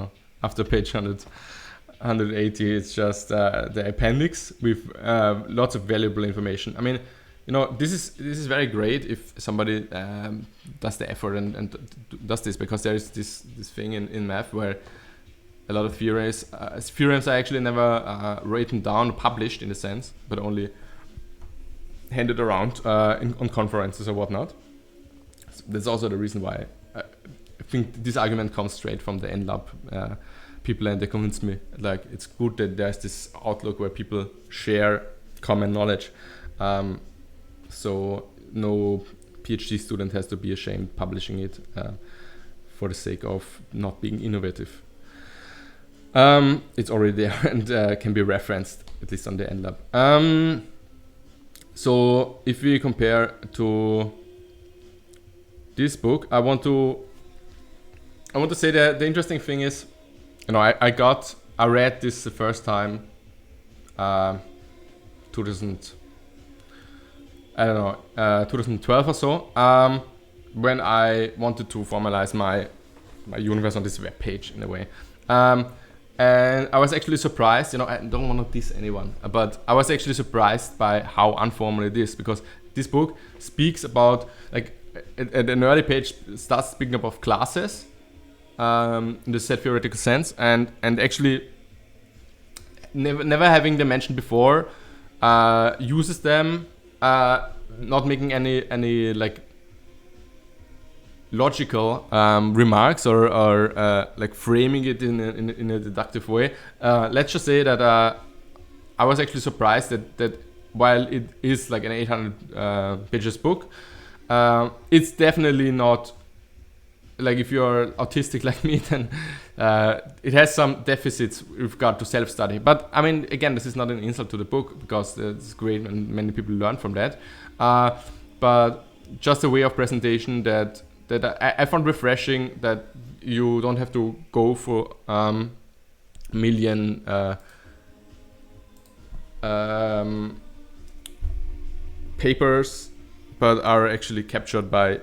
Speaker 1: after page 180, it's just the appendix with lots of valuable information. I mean, this is very great if somebody does the effort and does this, because there is this thing in math where a lot of theorems are actually never written down, published in a sense, but only handed around on conferences or whatnot. So that's also the reason why I think this argument comes straight from the NLab people, and they convinced me like it's good that there's this outlook where people share common knowledge. So no PhD student has to be ashamed publishing it for the sake of not being innovative. It's already there and can be referenced, at least on the NLab. So if we compare to this book, I want to say that the interesting thing is, I read this the first time 2012 or so, when I wanted to formalize my universe on this web page in a way. And I was actually surprised, I don't want to diss anyone, but I was actually surprised by how informal it is, because this book speaks about, like, at an early page, starts speaking about classes in the set theoretical sense, and actually never having them mentioned before, uses them, not making any like logical remarks or like framing it in a deductive way. Let's just say that I was actually surprised that while it is like an 800 pages book, it's definitely not, like, if you're autistic like me, then it has some deficits with regard to self-study. But I mean, again, this is not an insult to the book, because it's great and many people learn from that. But just a way of presentation that I found refreshing, that you don't have to go for million papers, but are actually captured by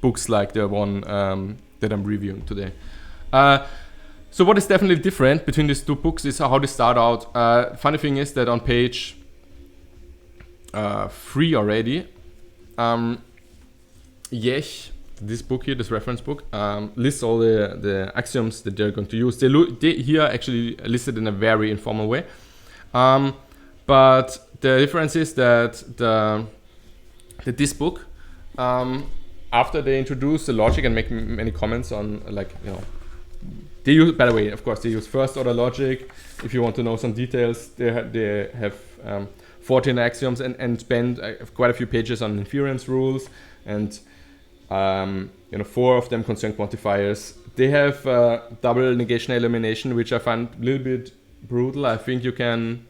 Speaker 1: books like the one that I'm reviewing today. So what is definitely different between these two books is how they start out. Funny thing is that on page 3 already, Yech, this book here, this reference book, lists all the axioms that they're going to use. They here actually listed in a very informal way. But the difference is that this book, after they introduce the logic and make many comments on, like, they use, by the way, of course, they use first order logic. If you want to know some details, they have 14 axioms and spend quite a few pages on inference rules, and 4 of them concern quantifiers. They have double negation elimination, which I find a little bit brutal. I think you can,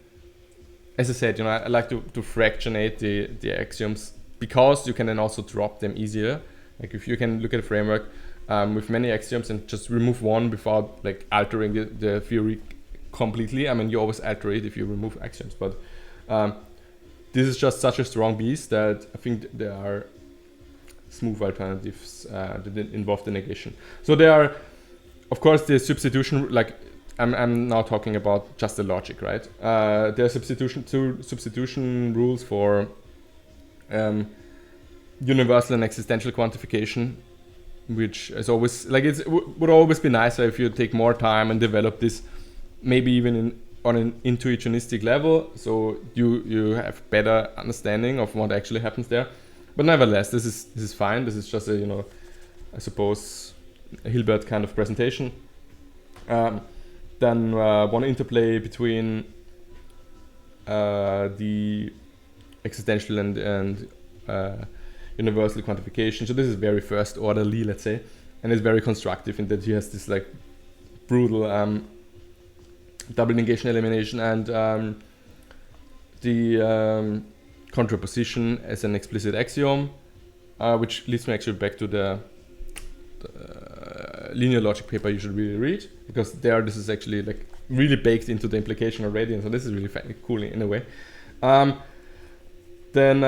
Speaker 1: as I said, I like to fractionate the axioms, because you can then also drop them easier. Like, if you can look at a framework with many axioms and just remove one without like altering the theory completely. I mean, you always alter it if you remove axioms, but this is just such a strong beast that I think there are smooth alternatives that involve the negation. So there are, of course, the substitution, like I'm now talking about just the logic, right? There are substitution rules for universal and existential quantification, which is always, like, would always be nicer if you take more time and develop this, maybe even on an intuitionistic level, so you have better understanding of what actually happens there. But nevertheless, this is fine. This is just a, I suppose, a Hilbert kind of presentation. Then one interplay between the existential and universal quantification. So this is very first orderly, let's say, and it's very constructive in that he has this like brutal double negation elimination and the contraposition as an explicit axiom, which leads me actually back to the linear logic paper you should really read, because there this is actually like really baked into the implication already, and so this is really cool in a way. Then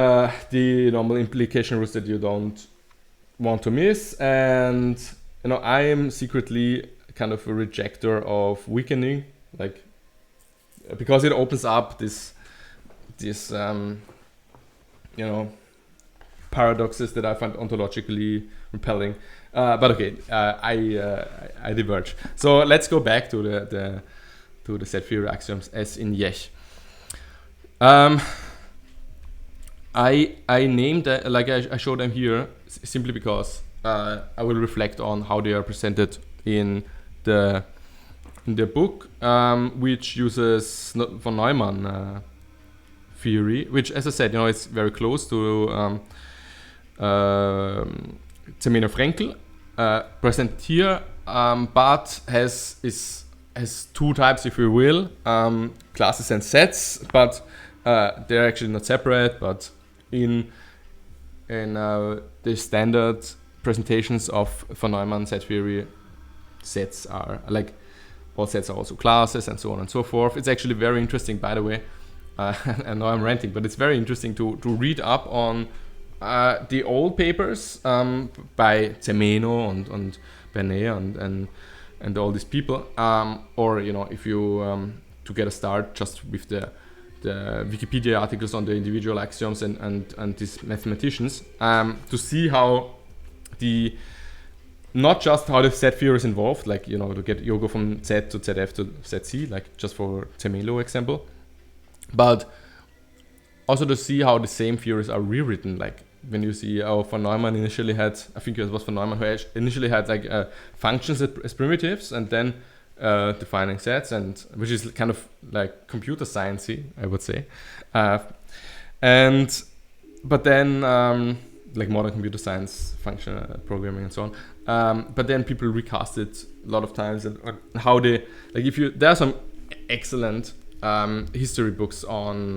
Speaker 1: the normal implication rules that you don't want to miss, and I am secretly kind of a rejecter of weakening, like, because it opens up this paradoxes that I find ontologically repelling. But okay, I diverge. So let's go back to the set theory axioms as in Yech. I named that, like I showed them here simply because I will reflect on how they are presented in the book, which uses von Neumann theory, which, as I said, it's very close to Zermelo-Fraenkel, present here, but has two types, if you will, classes and sets, but they're actually not separate, but in the standard presentations of von Neumann set theory, sets are like, all sets are also classes and so on and so forth. It's actually very interesting, by the way. I know I'm ranting, but it's very interesting to read up on the old papers by Zermelo and Bernet and all these people, or if you to get a start just with the Wikipedia articles on the individual axioms and these mathematicians, to see how not just how the set theory is involved, like you go from Z to ZF to ZC, like just for Zermelo example, but also to see how the same theories are rewritten. Like when you see von Neumann initially had, I think it was von Neumann who initially had like functions as primitives and then defining sets, and which is kind of like computer sciencey, I would say, but then like modern computer science, functional programming and so on. But then people recast it a lot of times, and how they, like, there are some excellent history books on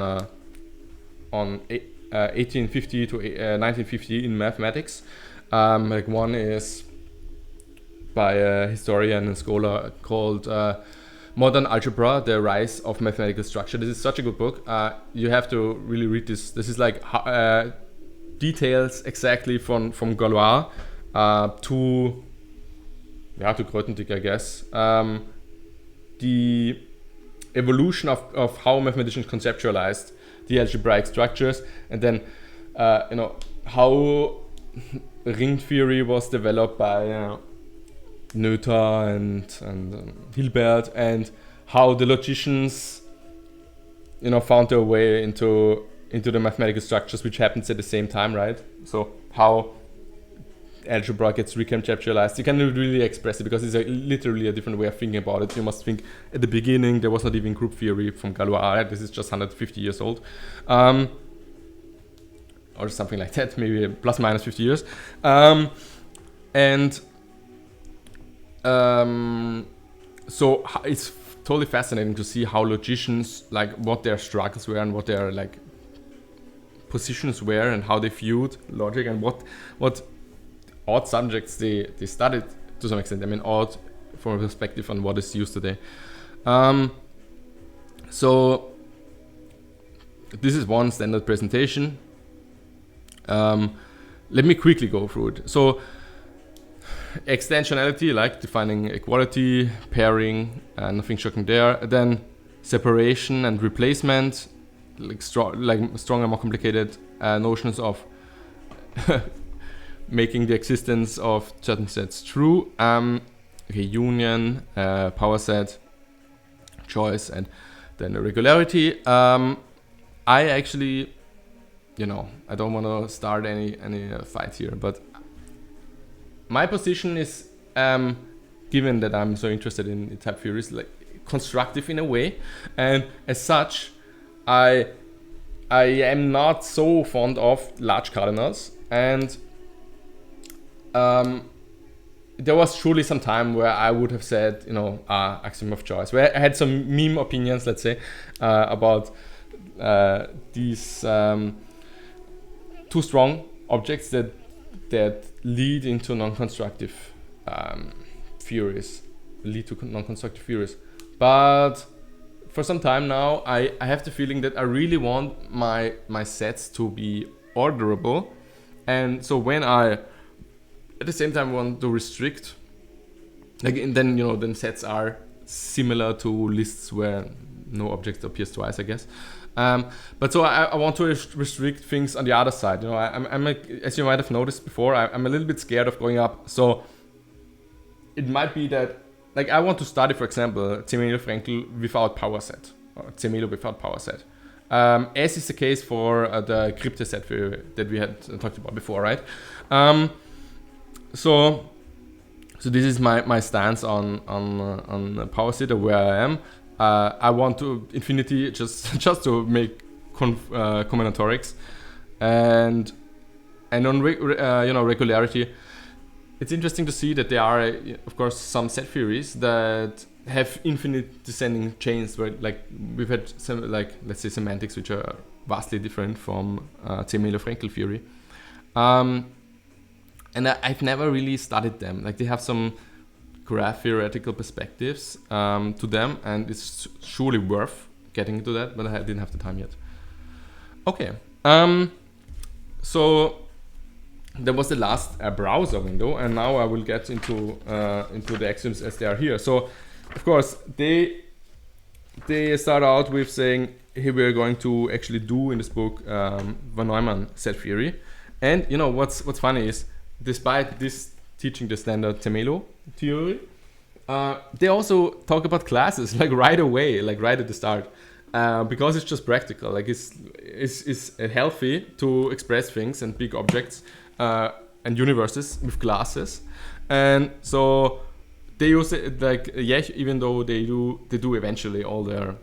Speaker 1: 1850 to 1950 in mathematics. Like one is by a historian and scholar called Modern Algebra, The Rise of Mathematical Structure. This is such a good book. You have to really read this. This is like details exactly from Galois to Grothendieck, I guess. The evolution of how mathematicians conceptualized the algebraic structures, and then how ring theory was developed by Noether and Hilbert, and how the logicians found their way into the mathematical structures, which happens at the same time, right? So how algebra gets reconceptualized, you cannot really express it because it's literally a different way of thinking about it. You must think at the beginning there was not even group theory from Galois, right? This is just 150 years old, or something like that, maybe plus minus 50 years, and so it's totally fascinating to see how logicians, like, what their struggles were and what their like positions were and how they viewed logic and what odd subjects they studied to some extent. I mean, odd from a perspective on what is used today. So this is one standard presentation. Let me quickly go through it. So extensionality, like defining equality, pairing, nothing shocking there. Then separation and replacement, like stronger, more complicated notions of making the existence of certain sets true. Okay, union, power set, choice, and then regularity. I actually, I don't want to start any fight here, but my position is, given that I'm so interested in type theories, like constructive in a way, and as such, I am not so fond of large cardinals, and there was surely some time where I would have said, axiom of choice, where I had some meme opinions, let's say, about these too strong objects that lead into non-constructive theories, But for some time now, I have the feeling that I really want my sets to be orderable, and so when I at the same time want to restrict, then sets are similar to lists where no object appears twice, I guess. But so I want to restrict things on the other side. I'm as you might have noticed before, I'm a little bit scared of going up. So it might be that, like, I want to study, for example, Zemelo-Fraenkel without power set, or Zemelo without power set, as is the case for the crypto set theory that we had talked about before, right? So this is my stance on power set, or where I am. I want to infinity just to make combinatorics, and on regularity. It's interesting to see that there are, of course, some set theories that have infinite descending chains, where, like, we've had some, like, let's say, semantics, which are vastly different from Zemelo-Fraenkel theory. And I've never really studied them. Like, they have some graph theoretical perspectives to them, and it's surely worth getting into that, but I didn't have the time yet. Okay, so that was the last browser window, and now I will get into the axioms as they are here. So, of course, they start out with saying, here we are going to actually do in this book von Neumann set theory, and what's funny is, despite this teaching the standard Zemelo theory, they also talk about classes, like, right away, like right at the start, because it's just practical. Like, it's healthy to express things and big objects and universes with classes, and so they use it, like, even though they do eventually all their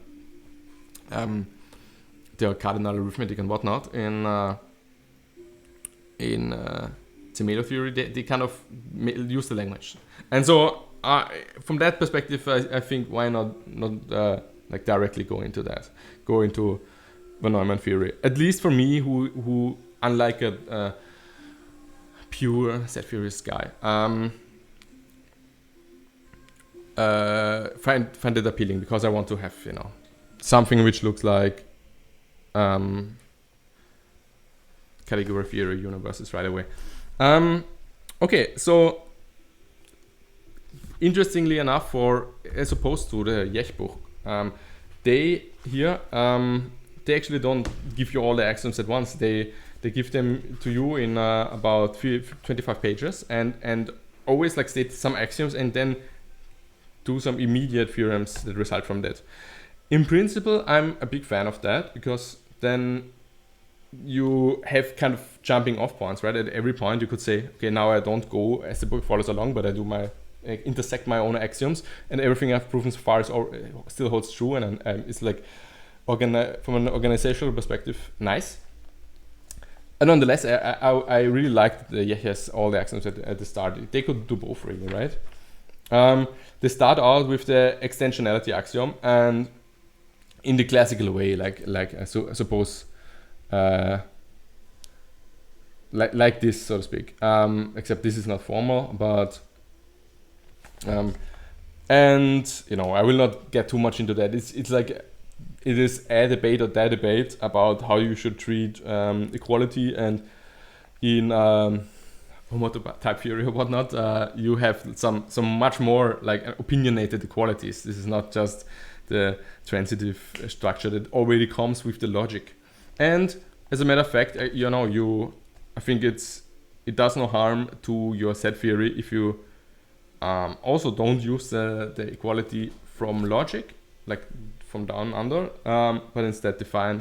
Speaker 1: cardinal arithmetic and whatnot in Zemelo theory, they kind of use the language, and so from that perspective, I think, why not like directly go into von Neumann theory, at least for me, who unlike a pure set theorist guy, find it appealing, because I want to have something which looks like category theory universes right away. Okay, so interestingly enough, as opposed to the Jechbuch, they actually don't give you all the axioms at once. They give them to you in about 25 pages, and always, like, state some axioms and then do some immediate theorems that result from that. In principle, I'm a big fan of that, because then you have kind of jumping off points, right? At every point you could say, okay, now I don't go as the book follows along, but I do intersect my own axioms, and everything I've proven so far still holds true, and it's like from an organizational perspective, nice. And nonetheless, I really liked all the axioms at the start. They could do both, really, right? They start out with the extensionality axiom, and in the classical way, like I suppose, like this, so to speak. Except this is not formal, but and I will not get too much into that. It's like it is a debate or that debate about how you should treat equality, and in homotype theory or whatnot, you have some much more like opinionated equalities. This is not just the transitive structure that already comes with the logic. And as a matter of fact, I think it does no harm to your set theory if you also don't use the equality from logic, like from down under, but instead define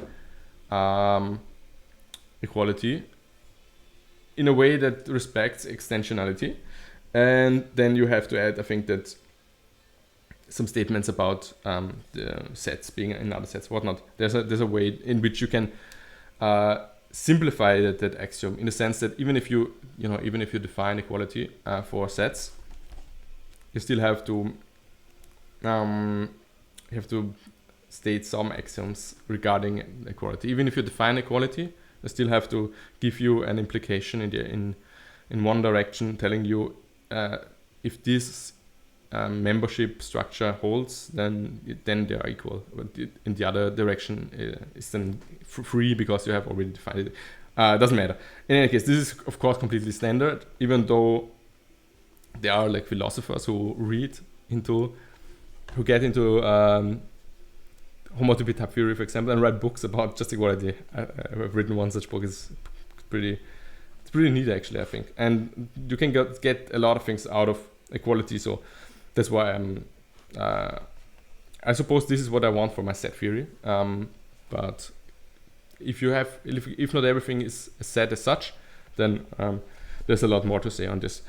Speaker 1: equality in a way that respects extensionality. And then you have to add, I think, that some statements about the sets being in other sets, whatnot. There's a way in which you can simplify that axiom, in the sense that even if you define equality for sets, you still have to state some axioms regarding equality. Even if you define equality, I still have to give you an implication in one direction, telling you if this membership structure holds, then they are equal. But in the other direction, it's then free, because you have already defined it. Doesn't matter. In any case, this is of course completely standard, even though there are like philosophers who get into homotopy type theory, for example, and write books about just equality. I've written one such book. It's pretty neat, actually, I think. And you can get a lot of things out of equality. So that's why I suppose this is what I want for my set theory. But if not everything is a set as such, then there's a lot more to say on this.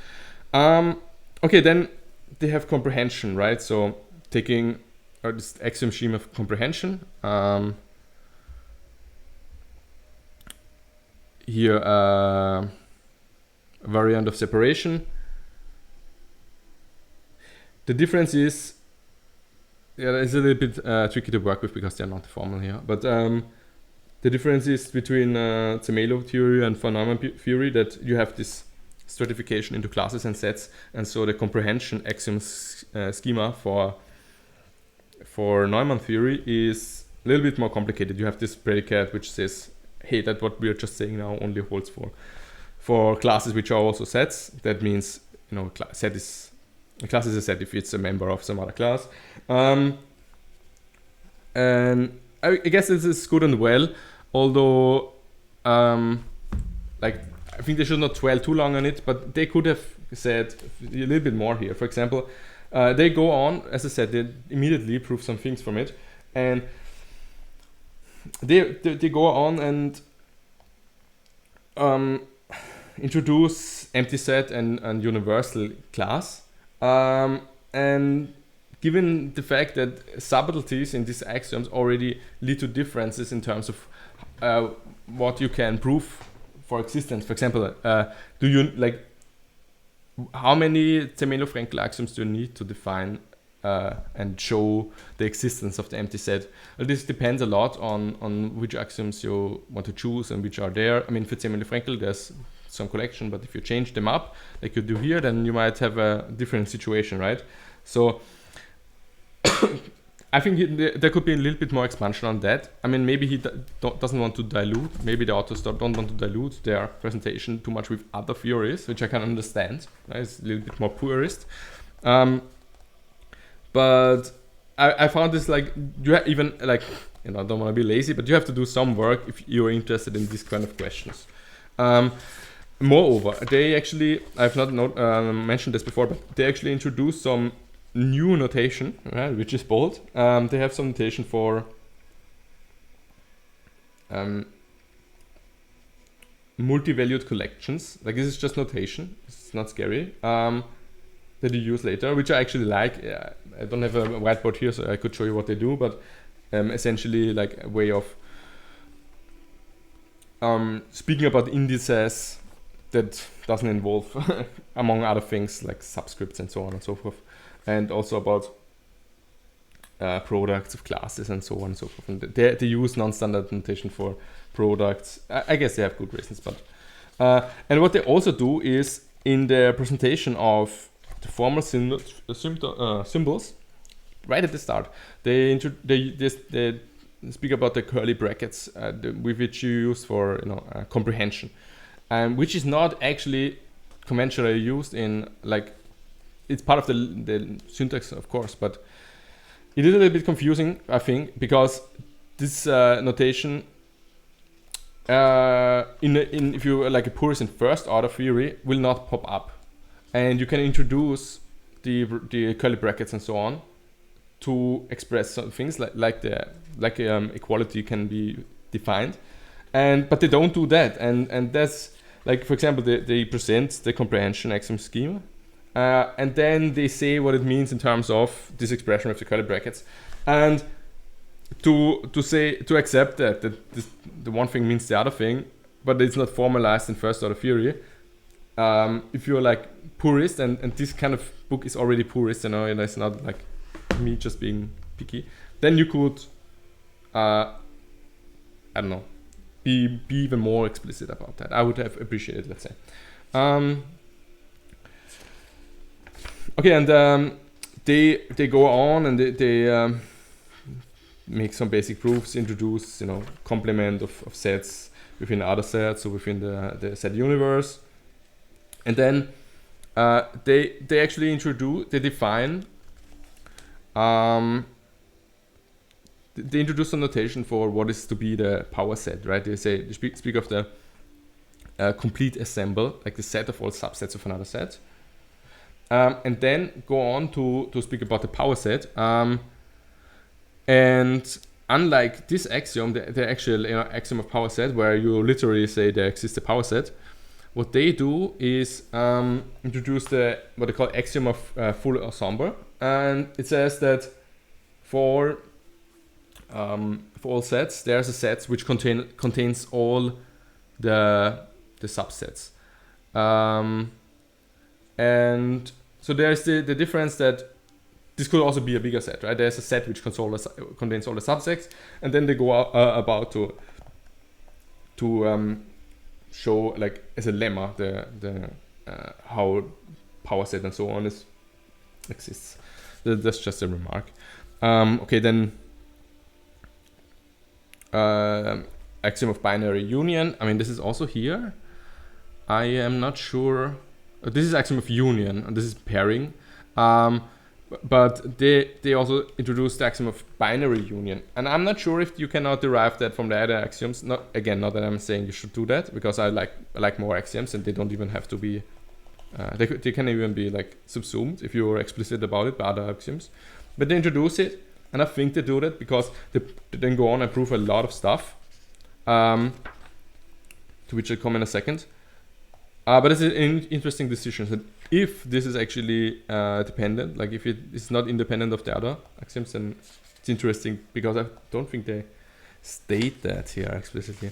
Speaker 1: Okay, then they have comprehension, right? So taking this axiom scheme of comprehension. Here, a variant of separation. The difference is, it's a little bit tricky to work with because they're not formal here. But the difference is between Zermelo theory and von Neumann theory, that you have this stratification into classes and sets, and so the comprehension axiom schema for Neumann theory is a little bit more complicated. You have this predicate which says, hey, that what we are just saying now only holds for classes which are also sets. That means a class is a set if it's a member of some other class. And I guess this is good and well, although I think they should not dwell too long on it, but they could have said a little bit more here. For example, they go on, as I said, they immediately prove some things from it, and they go on and introduce empty set and universal class, and given the fact that subtleties in these axioms already lead to differences in terms of what you can prove for existence. For example, how many Zermelo-Fraenkel axioms do you need to define and show the existence of the empty set? Well, this depends a lot on which axioms you want to choose and which are there. I mean, for Zermelo-Fraenkel, there's some collection, but if you change them up, like you do here, then you might have a different situation, right? So I think there could be a little bit more expansion on that. I mean, maybe he doesn't want to dilute. Maybe the authors don't want to dilute their presentation too much with other theories, which I can understand. Right? It's a little bit more purist. But I found this I don't want to be lazy, but you have to do some work if you're interested in these kind of questions. Moreover, they actually, I've not mentioned this before, but they actually introduced some new notation, right, which is bold. They have some notation for multi-valued collections. Like, this is just notation. It's not scary. That you use later, which I actually like. I don't have a whiteboard here, so I could show you what they do, but essentially like a way of speaking about indices that doesn't involve, among other things, like subscripts and so on and so forth, and also about products of classes and so on and so forth. And they use non-standard notation for products. I guess they have good reasons, but and what they also do is in their presentation of the formal symbols, right at the start, they speak about the curly brackets with which you use for comprehension, which is not actually conventionally used in, like, it's part of the syntax, of course, but it is a little bit confusing, I think, because this notation, if you are like a purist in first order theory, will not pop up. And you can introduce the curly brackets and so on to express some things like equality can be defined, but they don't do that. And that's like, for example, they present the comprehension axiom scheme, and then they say what it means in terms of this expression with the curly brackets, and to accept that the one thing means the other thing, but it's not formalized in first order theory. If you're like purist, and this kind of book is already purist, and it's not like me just being picky, then you could, I don't know, be even more explicit about that. I would have appreciated, let's say. Okay, and they go on and they make some basic proofs, introduce complement of sets within other sets, so within the set universe. And then they actually define, they introduce a notation for what is to be the power set, right? They speak of the complete assemble, like the set of all subsets of another set. And then go on to speak about the power set. And unlike this axiom, the actual axiom of power set, where you literally say there exists a power set, what they do is introduce what they call axiom of full ensemble, and it says that for all sets, there's a set which contains all the subsets, and so there's the difference that this could also be a bigger set, right? There's a set which contains all the subsets, and then they go about to show, like, as a lemma the how power set and so on exists. That's just a remark. Okay, then axiom of binary union. I mean, this is also here. I am not sure. This is axiom of union, and this is pairing. But they also introduced the axiom of binary union, and I'm not sure if you cannot derive that from the other axioms. Not that I'm saying you should do that, because I like more axioms, and they don't even have to be. They can even be like subsumed if you're explicit about it by other axioms. But they introduce it, and I think they do that because they then go on and prove a lot of stuff, to which I'll come in a second. But it's an interesting decision. So if this is actually dependent, like if it is not independent of the other axioms, then it's interesting, because I don't think they state that here explicitly.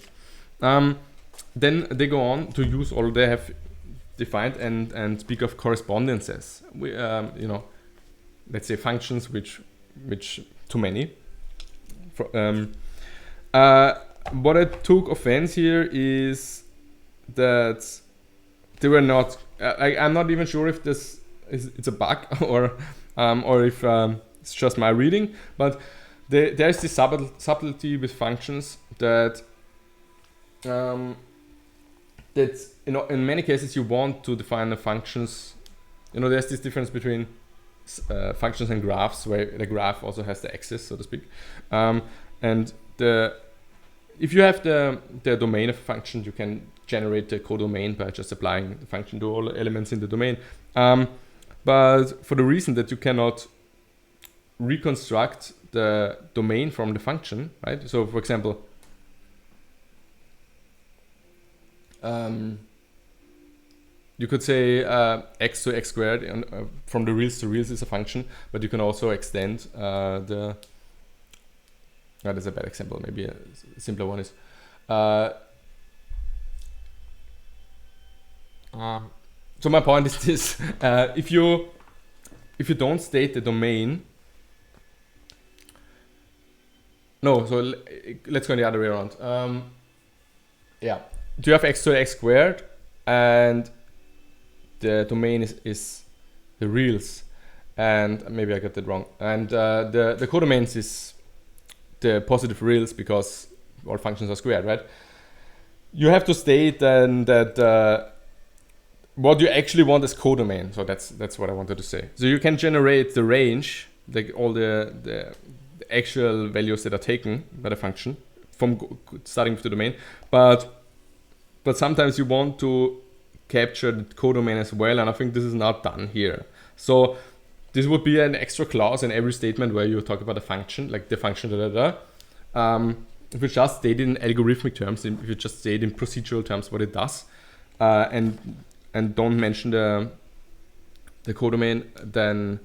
Speaker 1: Then they go on to use all they have defined and speak of correspondences. Let's say functions which too many. What I took offense here is that they were not. I'm not even sure if it's a bug or if it's just my reading. But there's this subtlety with functions that in many cases you want to define the functions. There's this difference between functions and graphs, where the graph also has the axis, so to speak, and if you have the domain of a function, you can generate the codomain by just applying the function to all the elements in the domain. but for the reason that you cannot reconstruct the domain from the function, right? So for example, you could say x to x squared from the reals to reals is a function, but you can also extend that's a bad example. Maybe a simpler one is so my point is this: if you don't state the domain, so let's go the other way around. Yeah, do you have x to x squared, and the domain is the reals, and maybe I got that wrong. And the codomains is the positive reals because all functions are squared, right? You have to state then that what you actually want is codomain. So that's what I wanted to say. So you can generate the range, like all the actual values that are taken by the function from starting with the domain, but sometimes you want to capture the codomain as well, and I think this is not done here. So this would be an extra clause in every statement where you talk about a function, like the function if you just state in algorithmic terms, if you just state in procedural terms what it does, and don't mention the codomain, then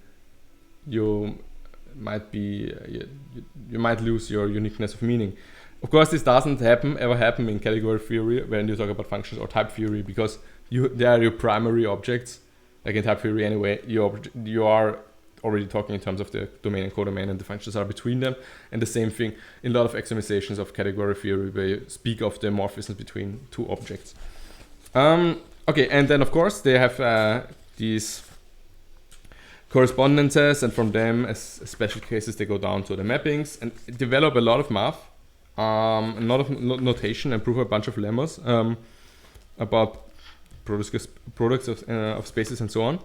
Speaker 1: you might lose your uniqueness of meaning. Of course, this doesn't ever happen in category theory when you talk about functions or type theory, because they are your primary objects. Like in type theory anyway, you are already talking in terms of the domain and codomain, and the functions are between them. And the same thing in a lot of axiomizations of category theory, where you speak of the morphism between two objects. Okay, and then of course they have these correspondences, and from them, as special cases, they go down to the mappings and develop a lot of math, a lot of notation, and prove a bunch of lemmas about products of spaces and so on.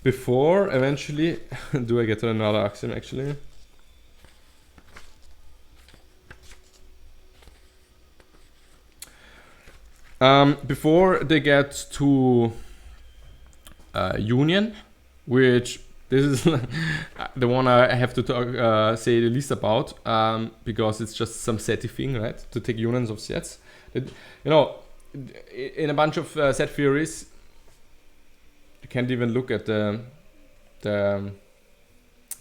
Speaker 1: Before eventually, do I get to another axiom actually? Before they get to union, which this is the one I have to say the least about, because it's just some setty thing, right? To take unions of sets. In a bunch of set theories, you can't even look at the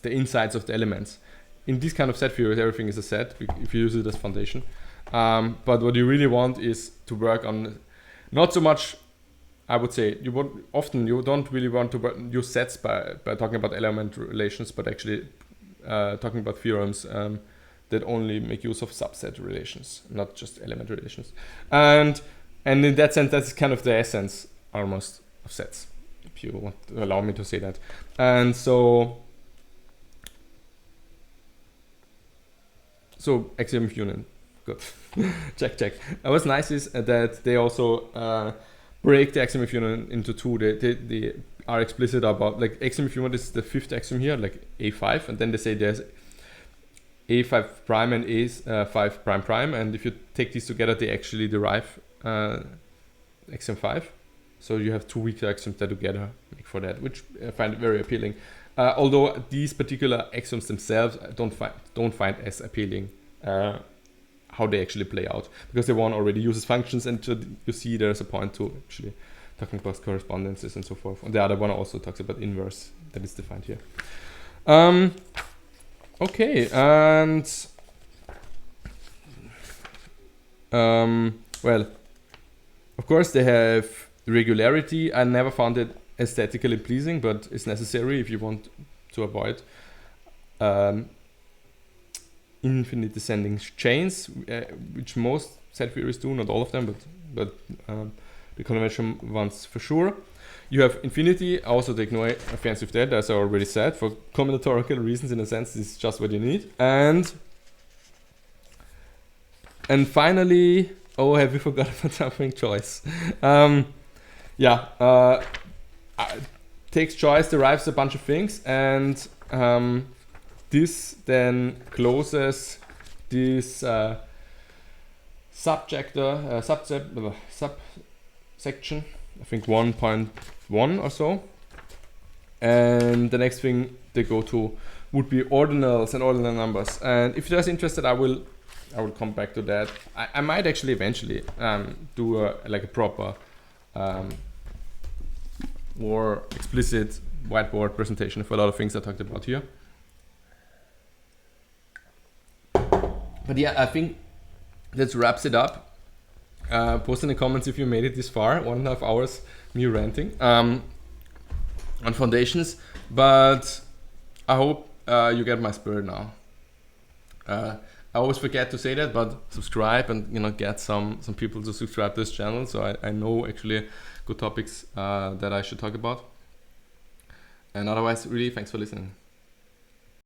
Speaker 1: insides of the elements. In this kind of set theories, everything is a set if you use it as foundation. But what you really want is to work on not so much. I would say you don't really want to use sets by talking about element relations, but actually talking about theorems that only make use of subset relations, not just element relations. And in that sense, that's kind of the essence almost of sets, if you want to allow me to say that. And so axiom of union, good. check. What's nice is that they also break the axiom of union into two. They are explicit about, like, axiom of union is the fifth axiom here, like A5, and then they say there's A5 prime and A5 prime prime, and if you take these together, they actually derive axiom 5. So you have two weaker axioms that together make for that, which I find very appealing. Although these particular axioms themselves I don't find as appealing how they actually play out, because the one already uses functions, and you see there's a point to actually talking about correspondences and so forth. And the other one also talks about inverse that is defined here. Okay, and well, of course they have regularity. I never found it aesthetically pleasing, but it's necessary if you want to avoid infinite descending chains, which most set theories do, not all of them, but the convention ones for sure. You have infinity. Also take no offense with that, as I already said, for combinatorial reasons. In a sense, this is just what you need. And finally, have we forgot about something? Choice. Takes choice, derives a bunch of things, and this then closes this subsection, I think 1.1 or so. And the next thing they go to would be ordinals and ordinal numbers. And if you're just interested, I will come back to that. I might actually eventually do a proper more explicit whiteboard presentation for a lot of things I talked about here. But yeah, I think that wraps it up. Post in the comments if you made it this far, 1.5 hours me ranting on foundations. But I hope you get my spirit now. I always forget to say that, but subscribe and get some people to subscribe to this channel, so I know actually good topics that I should talk about. And otherwise, really, thanks for listening.